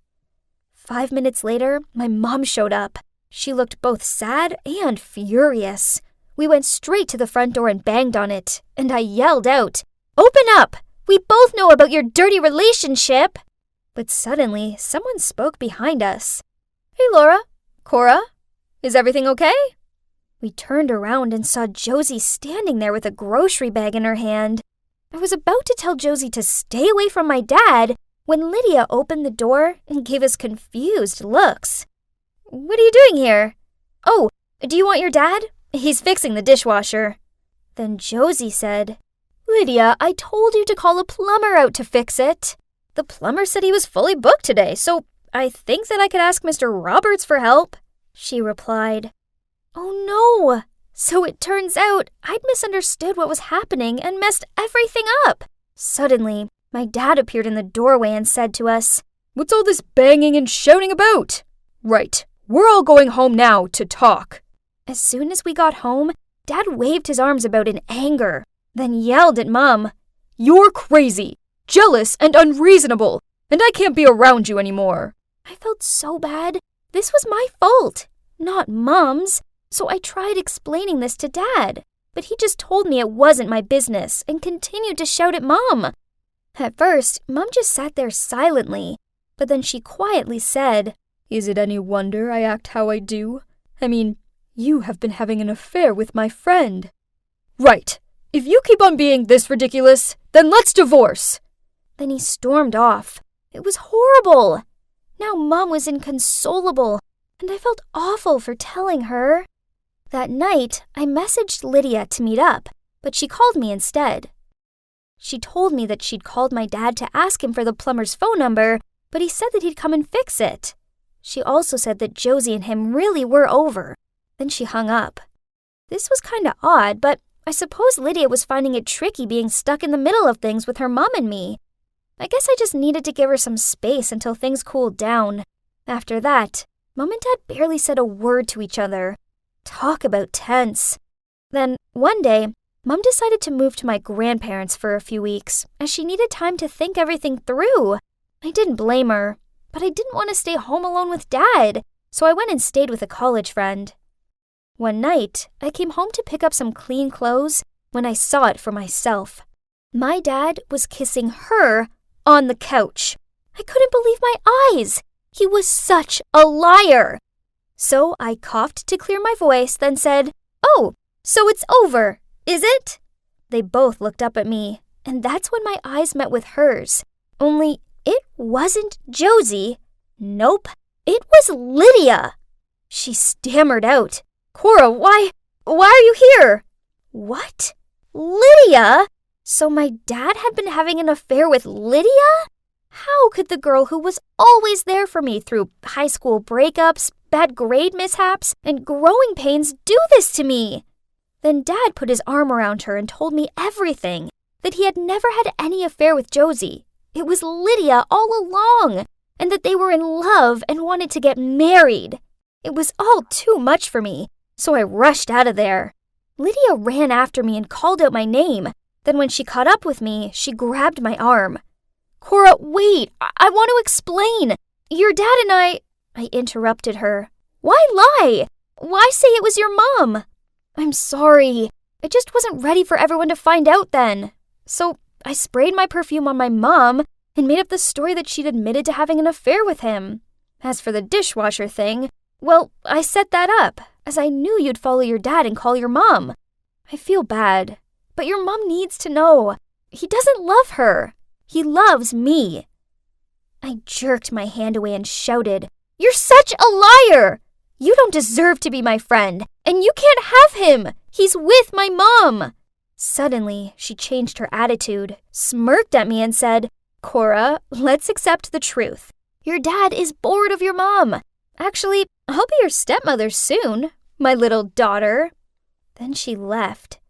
5 minutes later, my mom showed up. She looked both sad and furious. We went straight to the front door and banged on it, and I yelled out, "Open up! We both know about your dirty relationship!" But suddenly, someone spoke behind us. "Hey, Laura. Cora, is everything okay?" We turned around and saw Josie standing there with a grocery bag in her hand. I was about to tell Josie to stay away from my dad when Lydia opened the door and gave us confused looks. "What are you doing here?" "Oh, do you want your dad? He's fixing the dishwasher." Then Josie said, "Lydia, I told you to call a plumber out to fix it. The plumber said he was fully booked today, so I think that I could ask Mr. Roberts for help." She replied, "Oh no! So it turns out I'd misunderstood what was happening and messed everything up." Suddenly, my dad appeared in the doorway and said to us, "What's all this banging and shouting about?" "Right, we're all going home now to talk." As soon as we got home, Dad waved his arms about in anger, then yelled at Mom, "You're crazy, jealous, and unreasonable, and I can't be around you anymore." I felt so bad. This was my fault, not Mom's. So I tried explaining this to Dad, but he just told me it wasn't my business and continued to shout at Mom. At first, Mom just sat there silently, but then she quietly said, "Is it any wonder I act how I do? I mean, you have been having an affair with my friend." "Right. If you keep on being this ridiculous, then let's divorce." Then he stormed off. It was horrible. Now Mom was inconsolable, and I felt awful for telling her. That night, I messaged Lydia to meet up, but she called me instead. She told me that she'd called my dad to ask him for the plumber's phone number, but he said that he'd come and fix it. She also said that Josie and him really were over. Then she hung up. This was kinda odd, but I suppose Lydia was finding it tricky being stuck in the middle of things with her mom and me. I guess I just needed to give her some space until things cooled down. After that, Mom and Dad barely said a word to each other. Talk about tense. Then, one day, Mom decided to move to my grandparents for a few weeks, as she needed time to think everything through. I didn't blame her, but I didn't want to stay home alone with Dad, so I went and stayed with a college friend. One night, I came home to pick up some clean clothes when I saw it for myself. My dad was kissing her on the couch. I couldn't believe my eyes. He was such a liar. So I coughed to clear my voice, then said, "Oh, so it's over, is it?" They both looked up at me, and that's when my eyes met with hers. Only it wasn't Josie. Nope, it was Lydia. She stammered out, "Cora, why are you here?" What? Lydia? So my dad had been having an affair with Lydia? How could the girl who was always there for me through high school breakups, bad grade mishaps, and growing pains do this to me? Then Dad put his arm around her and told me everything, that he had never had any affair with Josie. It was Lydia all along, and that they were in love and wanted to get married. It was all too much for me, so I rushed out of there. Lydia ran after me and called out my name. Then when she caught up with me, she grabbed my arm. "Cora, wait, I want to explain. Your dad and I interrupted her. "Why lie? Why say it was your mom?" "I'm sorry. I just wasn't ready for everyone to find out then. So I sprayed my perfume on my mom and made up the story that she'd admitted to having an affair with him. As for the dishwasher thing, well, I set that up, as I knew you'd follow your dad and call your mom. I feel bad, but your mom needs to know. He doesn't love her. He loves me." I jerked my hand away and shouted, "You're such a liar! You don't deserve to be my friend, and you can't have him! He's with my mom!" Suddenly, she changed her attitude, smirked at me and said, "Cora, let's accept the truth. Your dad is bored of your mom. Actually, I'll be your stepmother soon, my little daughter." Then she left.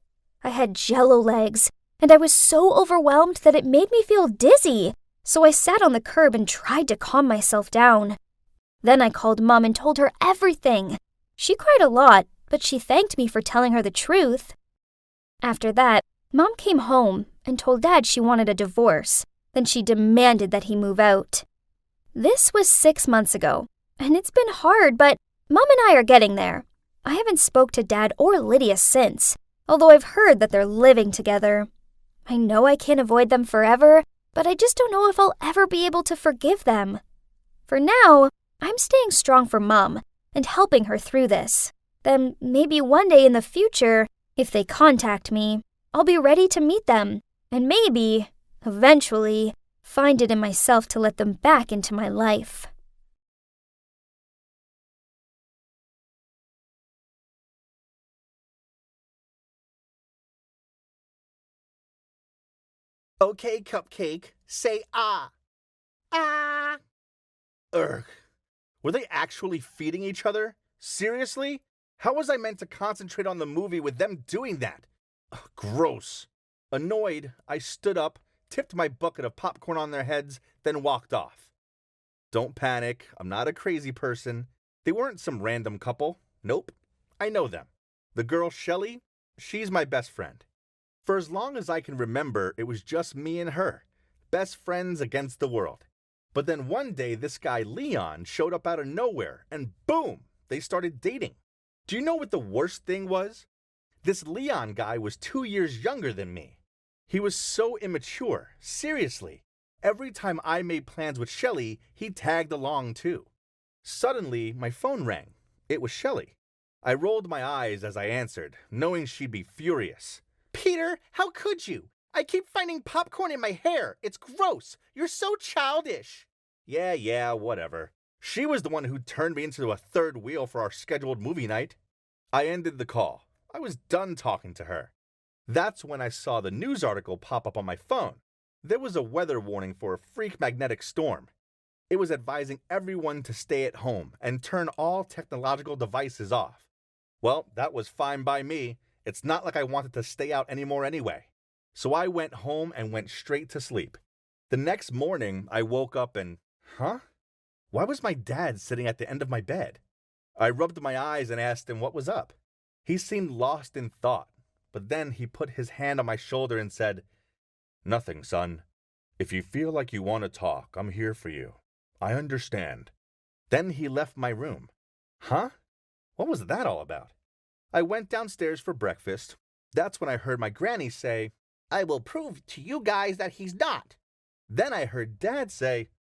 I had jello legs, and I was so overwhelmed that it made me feel dizzy, so I sat on the curb and tried to calm myself down. Then I called Mom and told her everything. She cried a lot, but she thanked me for telling her the truth. After that, Mom came home and told Dad she wanted a divorce. Then she demanded that he move out. This was 6 months ago, and it's been hard, but Mom and I are getting there. I haven't spoke to Dad or Lydia since, although I've heard that they're living together. I know I can't avoid them forever, but I just don't know if I'll ever be able to forgive them. For now, I'm staying strong for Mom and helping her through this. Then maybe one day in the future, if they contact me, I'll be ready to meet them, and maybe, eventually, find it in myself to let them back into my life. Okay, Cupcake, say ah. Ah. Ugh. Were they actually feeding each other? Seriously? How was I meant to concentrate on the movie with them doing that? Ugh, gross. Annoyed, I stood up, tipped my bucket of popcorn on their heads, then walked off. Don't panic, I'm not a crazy person. They weren't some random couple. Nope, I know them. The girl Shelly, she's my best friend. For as long as I can remember, it was just me and her. Best friends against the world. But then one day, this guy Leon showed up out of nowhere, and boom, they started dating. Do you know what the worst thing was? This Leon guy was 2 years younger than me. He was so immature, seriously. Every time I made plans with Shelly, he tagged along too. Suddenly, my phone rang. It was Shelly. I rolled my eyes as I answered, knowing she'd be furious. Peter, how could you? I keep finding popcorn in my hair. It's gross. You're so childish. Yeah, whatever. She was the one who turned me into a third wheel for our scheduled movie night. I ended the call. I was done talking to her. That's when I saw the news article pop up on my phone. There was a weather warning for a freak magnetic storm. It was advising everyone to stay at home and turn all technological devices off. Well, that was fine by me. It's not like I wanted to stay out anymore anyway. So I went home and went straight to sleep. The next morning, I woke up and, why was my dad sitting at the end of my bed? I rubbed my eyes and asked him what was up. He seemed lost in thought, but then he put his hand on my shoulder and said, Nothing, son. If you feel like you want to talk, I'm here for you. I understand. Then he left my room. Huh? What was that all about? I went downstairs for breakfast. That's when I heard my granny say, I will prove to you guys that he's not. Then I heard Dad say,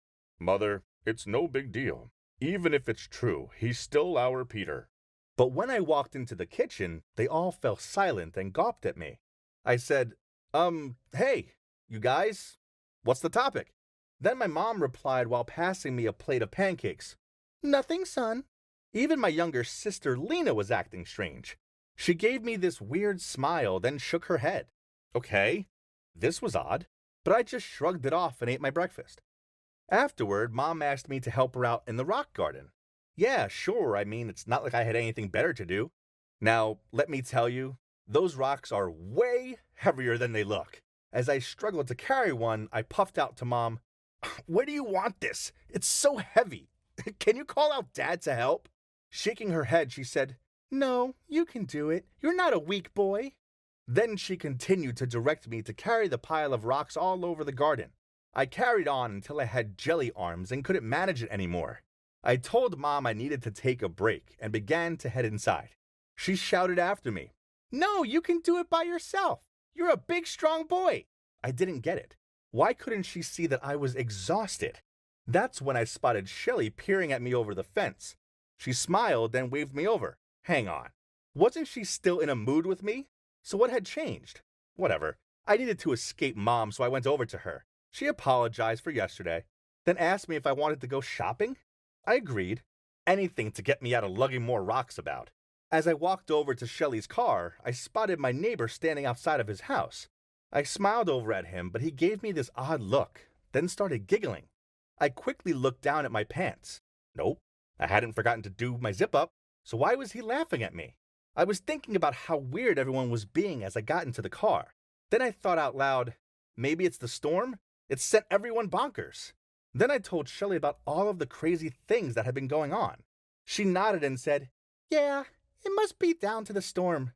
Mother, it's no big deal. Even if it's true, he's still our Peter. But when I walked into the kitchen, they all fell silent and gawped at me. I said, hey, you guys, what's the topic? Then my mom replied while passing me a plate of pancakes. Nothing, son. Even my younger sister Lena was acting strange. She gave me this weird smile, then shook her head. Okay, this was odd, but I just shrugged it off and ate my breakfast. Afterward, Mom asked me to help her out in the rock garden. Yeah, sure, I mean, it's not like I had anything better to do. Now, let me tell you, those rocks are way heavier than they look. As I struggled to carry one, I puffed out to Mom, Where do you want this? It's so heavy. Can you call out Dad to help? Shaking her head, she said, No, you can do it. You're not a weak boy. Then she continued to direct me to carry the pile of rocks all over the garden. I carried on until I had jelly arms and couldn't manage it anymore. I told Mom I needed to take a break and began to head inside. She shouted after me, No, you can do it by yourself. You're a big, strong boy. I didn't get it. Why couldn't she see that I was exhausted? That's when I spotted Shelly peering at me over the fence. She smiled and waved me over. Hang on. Wasn't she still in a mood with me? So what had changed? Whatever. I needed to escape Mom, so I went over to her. She apologized for yesterday, then asked me if I wanted to go shopping. I agreed. Anything to get me out of lugging more rocks about. As I walked over to Shelly's car, I spotted my neighbor standing outside of his house. I smiled over at him, but he gave me this odd look, then started giggling. I quickly looked down at my pants. Nope, I hadn't forgotten to do my zip up, so why was he laughing at me? I was thinking about how weird everyone was being as I got into the car. Then I thought out loud, maybe it's the storm? It sent everyone bonkers. Then I told Shelley about all of the crazy things that had been going on. She nodded and said, "Yeah, it must be down to the storm."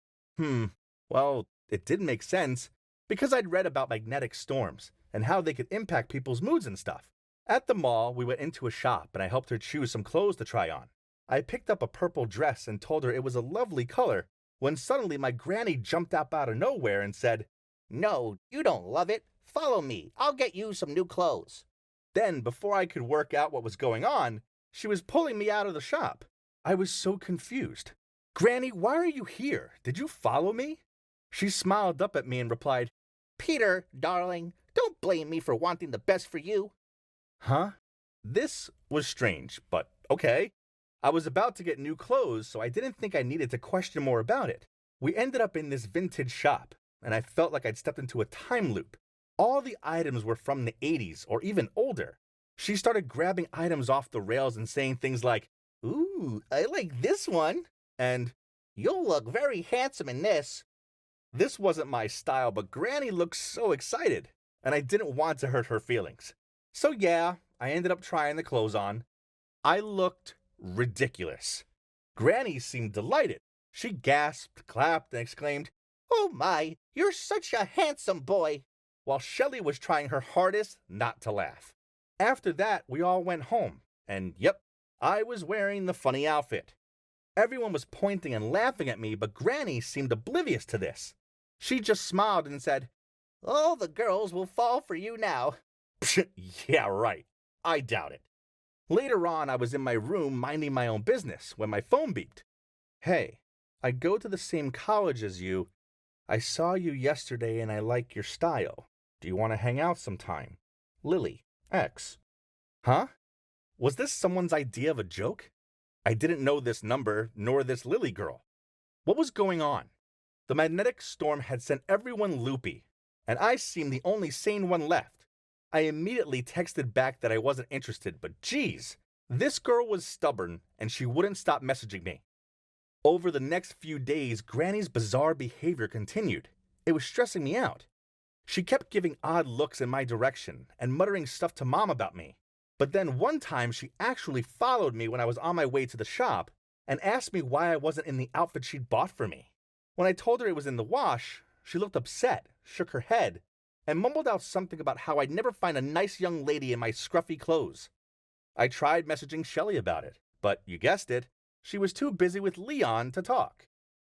Well, it did make sense, because I'd read about magnetic storms and how they could impact people's moods and stuff. At the mall, we went into a shop and I helped her choose some clothes to try on. I picked up a purple dress and told her it was a lovely color, when suddenly my granny jumped up out of nowhere and said, "No, you don't love it. Follow me. I'll get you some new clothes." Then, before I could work out what was going on, she was pulling me out of the shop. I was so confused. "Granny, why are you here? Did you follow me?" She smiled up at me and replied, "Peter, darling, don't blame me for wanting the best for you." "Huh?" This was strange, but okay. I was about to get new clothes, so I didn't think I needed to question more about it. We ended up in this vintage shop, and I felt like I'd stepped into a time loop. All the items were from the 80s or even older. She started grabbing items off the rails and saying things like, "Ooh, I like this one," and "You'll look very handsome in this." this wasn't my style, but Granny looked so excited, and I didn't want to hurt her feelings. So yeah, I ended up trying the clothes on. I looked ridiculous. Granny seemed delighted. She gasped, clapped, and exclaimed, "Oh my, you're such a handsome boy," while Shelley was trying her hardest not to laugh. After that, we all went home, and yep, I was wearing the funny outfit. Everyone was pointing and laughing at me, but Granny seemed oblivious to this. She just smiled and said, "All the girls will fall for you now." Yeah, right. I doubt it. Later on, I was in my room minding my own business when my phone beeped. "Hey, I go to the same college as you. I saw you yesterday and I like your style. Do you want to hang out sometime? Lily, X." Huh? Was this someone's idea of a joke? I didn't know this number, nor this Lily girl. What was going on? The magnetic storm had sent everyone loopy, and I seemed the only sane one left. I immediately texted back that I wasn't interested, but geez, this girl was stubborn and she wouldn't stop messaging me. Over the next few days, Granny's bizarre behavior continued. It was stressing me out. She kept giving odd looks in my direction and muttering stuff to Mom about me. But then one time she actually followed me when I was on my way to the shop and asked me why I wasn't in the outfit she'd bought for me. When I told her it was in the wash, she looked upset, shook her head, and mumbled out something about how I'd never find a nice young lady in my scruffy clothes. I tried messaging Shelley about it, but you guessed it, she was too busy with Leon to talk.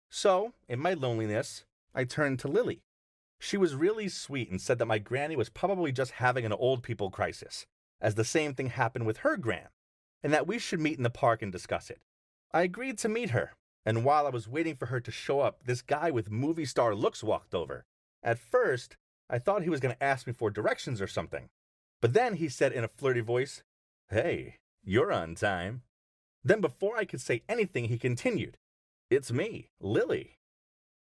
So, in my loneliness, I turned to Lily. She was really sweet and said that my granny was probably just having an old people crisis, as the same thing happened with her gran, and that we should meet in the park and discuss it. I agreed to meet her, and while I was waiting for her to show up, this guy with movie star looks walked over. At first, I thought he was going to ask me for directions or something, but then he said in a flirty voice, "Hey, you're on time." Then before I could say anything, he continued, "It's me, Lily."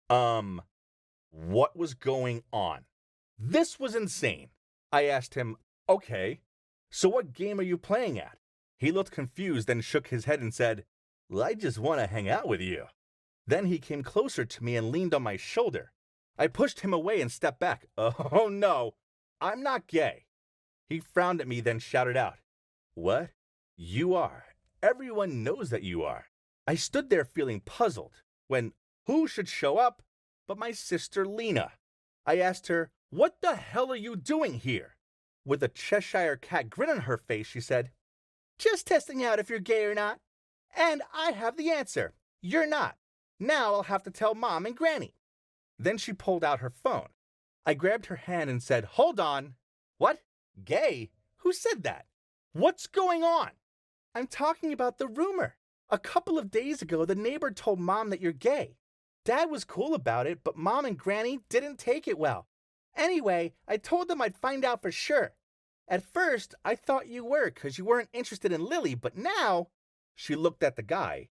What was going on? This was insane. I asked him, "Okay, so what game are you playing at?" He looked confused and shook his head and said, "Well, I just want to hang out with you." Then he came closer to me and leaned on my shoulder. I pushed him away and stepped back. "Oh no, I'm not gay." He frowned at me, then shouted out, "What? You are. Everyone knows that you are." I stood there feeling puzzled when who should show up but my sister Lena. I asked her, "What the hell are you doing here?" With a Cheshire cat grin on her face, she said, "Just testing out if you're gay or not. And I have the answer. You're not. Now I'll have to tell Mom and Granny." Then she pulled out her phone. I grabbed her hand and said, "Hold on. What? Gay? Who said that? What's going on?" "I'm talking about the rumor. A couple of days ago, the neighbor told Mom that you're gay. Dad was cool about it, but Mom and Granny didn't take it well. Anyway, I told them I'd find out for sure. At first, I thought you were because you weren't interested in Lily, but now," she looked at the guy,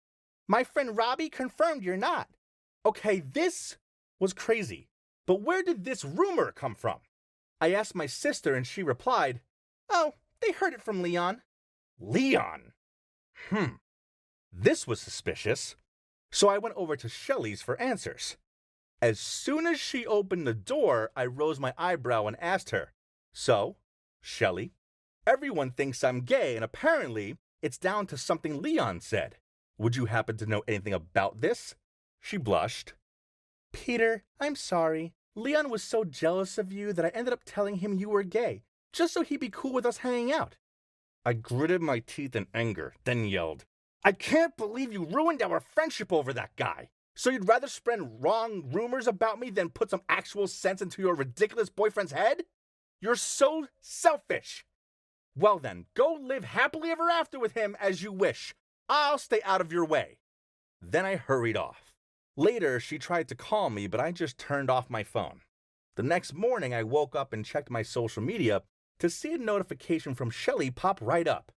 "my friend Robbie confirmed you're not." Okay, this was crazy. But where did this rumor come from? I asked my sister and she replied, "Oh, they heard it from Leon." Leon? This was suspicious. So I went over to Shelley's for answers. As soon as she opened the door, I rose my eyebrow and asked her, "So, Shelley, Everyone thinks I'm gay, and apparently, it's down to something Leon said. Would you happen to know anything about this? She blushed. Peter, I'm sorry. Leon was so jealous of you that I ended up telling him you were gay, just so he'd be cool with us hanging out. I gritted my teeth in anger, then yelled, I can't believe you ruined our friendship over that guy. So you'd rather spread wrong rumors about me than put some actual sense into your ridiculous boyfriend's head? You're so selfish. Well then, go live happily ever after with him as you wish. I'll stay out of your way. Then I hurried off. Later, she tried to call me, but I just turned off my phone. The next morning, I woke up and checked my social media to see a notification from Shelly pop right up.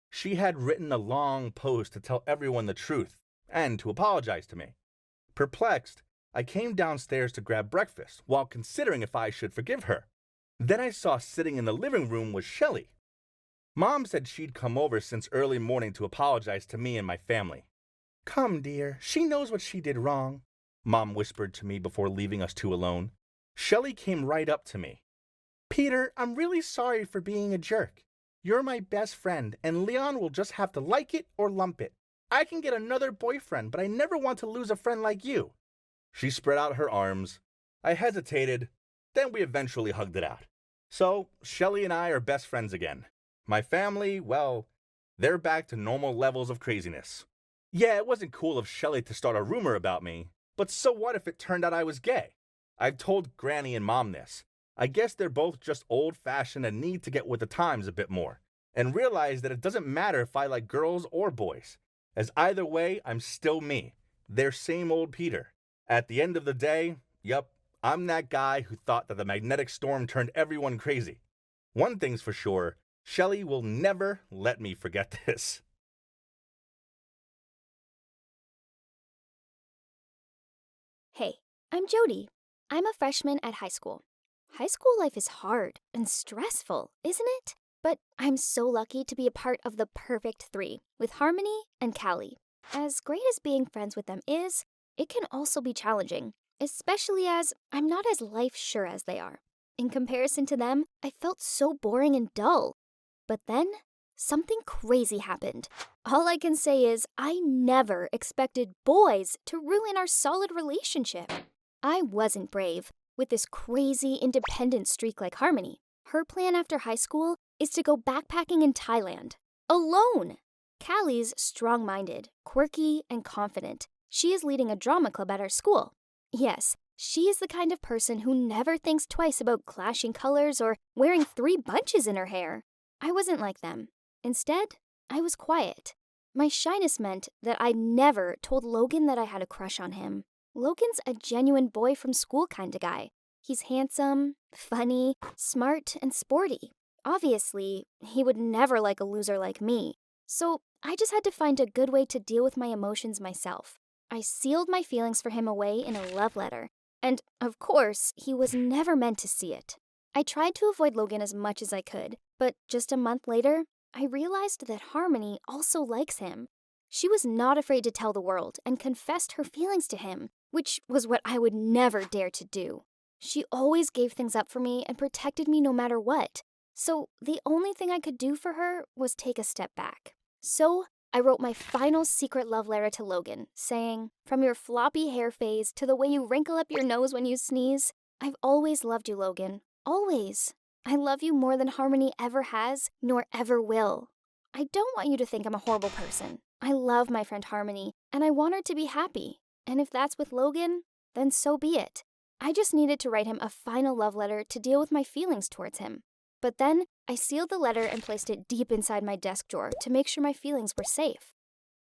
She had written a long post to tell everyone the truth and to apologize to me. Perplexed, I came downstairs to grab breakfast while considering if I should forgive her. Then I saw sitting in the living room was Shelly. Mom said she'd come over since early morning to apologize to me and my family. Come, dear, she knows what she did wrong, Mom whispered to me before leaving us two alone. Shelly came right up to me. Peter, I'm really sorry for being a jerk. You're my best friend, and Leon will just have to like it or lump it. I can get another boyfriend, but I never want to lose a friend like you. She spread out her arms. I hesitated, then we eventually hugged it out. So, Shelly and I are best friends again. My family, well, they're back to normal levels of craziness. Yeah, it wasn't cool of Shelly to start a rumor about me, but so what if it turned out I was gay? I've told Granny and Mom this. I guess they're both just old-fashioned and need to get with the times a bit more, and realize that it doesn't matter if I like girls or boys, as either way, I'm still me, their same old Peter. At the end of the day, yup, I'm that guy who thought that the magnetic storm turned everyone crazy. One thing's for sure, Shelly will never let me forget this. Hey, I'm Jody. I'm a freshman at high school. High school life is hard and stressful, isn't it? But I'm so lucky to be a part of the perfect three with Harmony and Callie. As great as being friends with them is, it can also be challenging, especially as I'm not as life-sure as they are. In comparison to them, I felt so boring and dull. But then, something crazy happened. All I can say is I never expected boys to ruin our solid relationship. I wasn't brave. With this crazy independent streak like Harmony, her plan after high school is to go backpacking in Thailand. Alone! Callie's strong-minded, quirky, and confident. She is leading a drama club at our school. Yes, she is the kind of person who never thinks twice about clashing colors or wearing 3 bunches in her hair. I wasn't like them. Instead, I was quiet. My shyness meant that I never told Logan that I had a crush on him. Logan's a genuine boy from school kind of guy. He's handsome, funny, smart, and sporty. Obviously, he would never like a loser like me. So I just had to find a good way to deal with my emotions myself. I sealed my feelings for him away in a love letter. And, of course, he was never meant to see it. I tried to avoid Logan as much as I could, but just a month later, I realized that Harmony also likes him. She was not afraid to tell the world and confessed her feelings to him, which was what I would never dare to do. She always gave things up for me and protected me no matter what. So the only thing I could do for her was take a step back. So I wrote my final secret love letter to Logan, saying, from your floppy hair phase to the way you wrinkle up your nose when you sneeze, I've always loved you, Logan. Always. I love you more than Harmony ever has, nor ever will. I don't want you to think I'm a horrible person. I love my friend Harmony, and I want her to be happy. And if that's with Logan, then so be it. I just needed to write him a final love letter to deal with my feelings towards him. But then I sealed the letter and placed it deep inside my desk drawer to make sure my feelings were safe.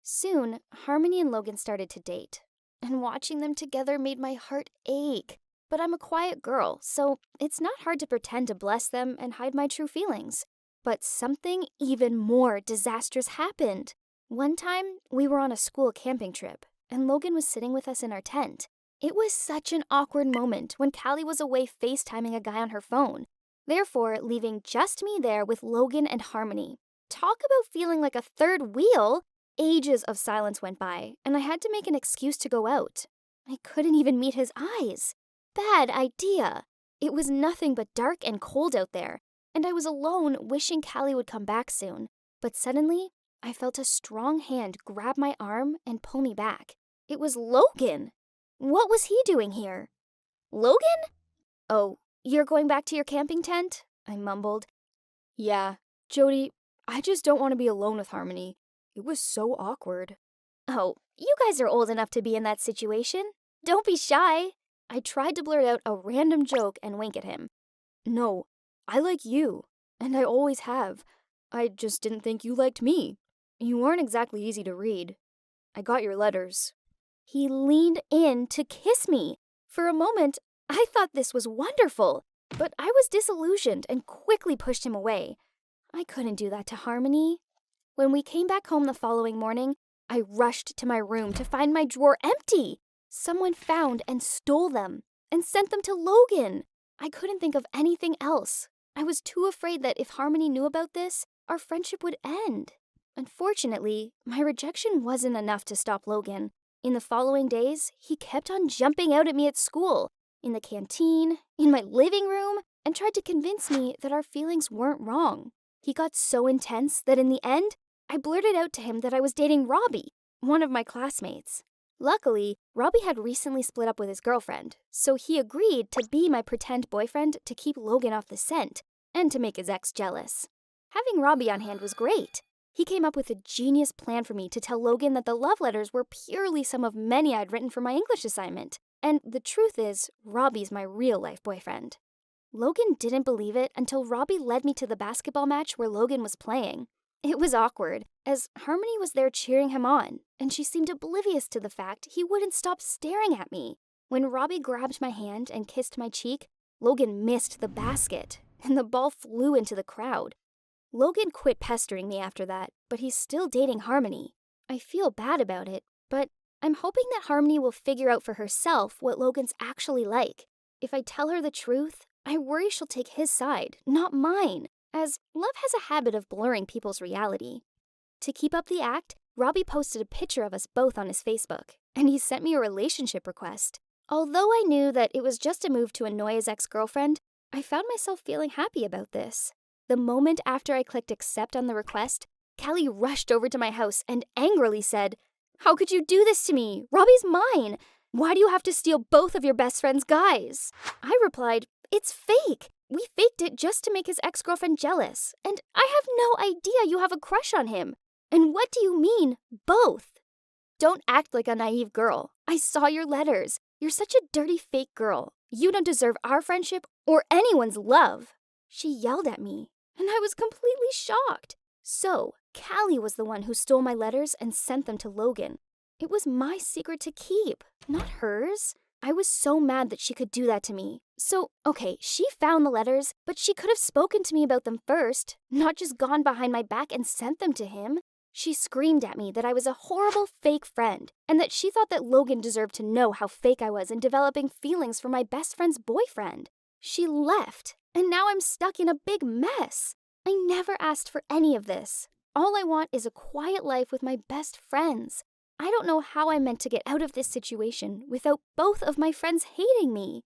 Soon, Harmony and Logan started to date, and watching them together made my heart ache. But I'm a quiet girl, so it's not hard to pretend to bless them and hide my true feelings. But something even more disastrous happened. One time, we were on a school camping trip, and Logan was sitting with us in our tent. It was such an awkward moment when Callie was away FaceTiming a guy on her phone, therefore leaving just me there with Logan and Harmony. Talk about feeling like a third wheel! Ages of silence went by, and I had to make an excuse to go out. I couldn't even meet his eyes. Bad idea. It was nothing but dark and cold out there, and I was alone wishing Callie would come back soon. But suddenly, I felt a strong hand grab my arm and pull me back. It was Logan! What was he doing here? Logan? Oh, you're going back to your camping tent? I mumbled. Yeah, Jody, I just don't want to be alone with Harmony. It was so awkward. Oh, you guys are old enough to be in that situation. Don't be shy. I tried to blurt out a random joke and wink at him. No, I like you, and I always have. I just didn't think you liked me. You aren't exactly easy to read. I got your letters. He leaned in to kiss me. For a moment, I thought this was wonderful, but I was disillusioned and quickly pushed him away. I couldn't do that to Harmony. When we came back home the following morning, I rushed to my room to find my drawer empty. Someone found and stole them and sent them to Logan. I couldn't think of anything else. I was too afraid that if Harmony knew about this, our friendship would end. Unfortunately, my rejection wasn't enough to stop Logan. In the following days, he kept on jumping out at me at school, in the canteen, in my living room, and tried to convince me that our feelings weren't wrong. He got so intense that in the end, I blurted out to him that I was dating Robbie, one of my classmates. Luckily, Robbie had recently split up with his girlfriend, so he agreed to be my pretend boyfriend to keep Logan off the scent and to make his ex jealous. Having Robbie on hand was great. He came up with a genius plan for me to tell Logan that the love letters were purely some of many I'd written for my English assignment. And the truth is, Robbie's my real-life boyfriend. Logan didn't believe it until Robbie led me to the basketball match where Logan was playing. It was awkward, as Harmony was there cheering him on, and she seemed oblivious to the fact he wouldn't stop staring at me. When Robbie grabbed my hand and kissed my cheek, Logan missed the basket, and the ball flew into the crowd. Logan quit pestering me after that, but he's still dating Harmony. I feel bad about it, but I'm hoping that Harmony will figure out for herself what Logan's actually like. If I tell her the truth, I worry she'll take his side, not mine, as love has a habit of blurring people's reality. To keep up the act, Robbie posted a picture of us both on his Facebook, and he sent me a relationship request. Although I knew that it was just a move to annoy his ex-girlfriend, I found myself feeling happy about this. The moment after I clicked accept on the request, Callie rushed over to my house and angrily said, "How could you do this to me? Robbie's mine. Why do you have to steal both of your best friend's guys?" I replied, "It's fake. We faked it just to make his ex-girlfriend jealous. And I have no idea you have a crush on him. And what do you mean, both?" "Don't act like a naive girl. I saw your letters. You're such a dirty fake girl. You don't deserve our friendship or anyone's love." She yelled at me, and I was completely shocked. So, Callie was the one who stole my letters and sent them to Logan. It was my secret to keep, not hers. I was so mad that she could do that to me. So, okay, she found the letters, but she could have spoken to me about them first, not just gone behind my back and sent them to him. She screamed at me that I was a horrible fake friend, and that she thought that Logan deserved to know how fake I was in developing feelings for my best friend's boyfriend. She left, and now I'm stuck in a big mess. I never asked for any of this. All I want is a quiet life with my best friends. I don't know how I'm meant to get out of this situation without both of my friends hating me.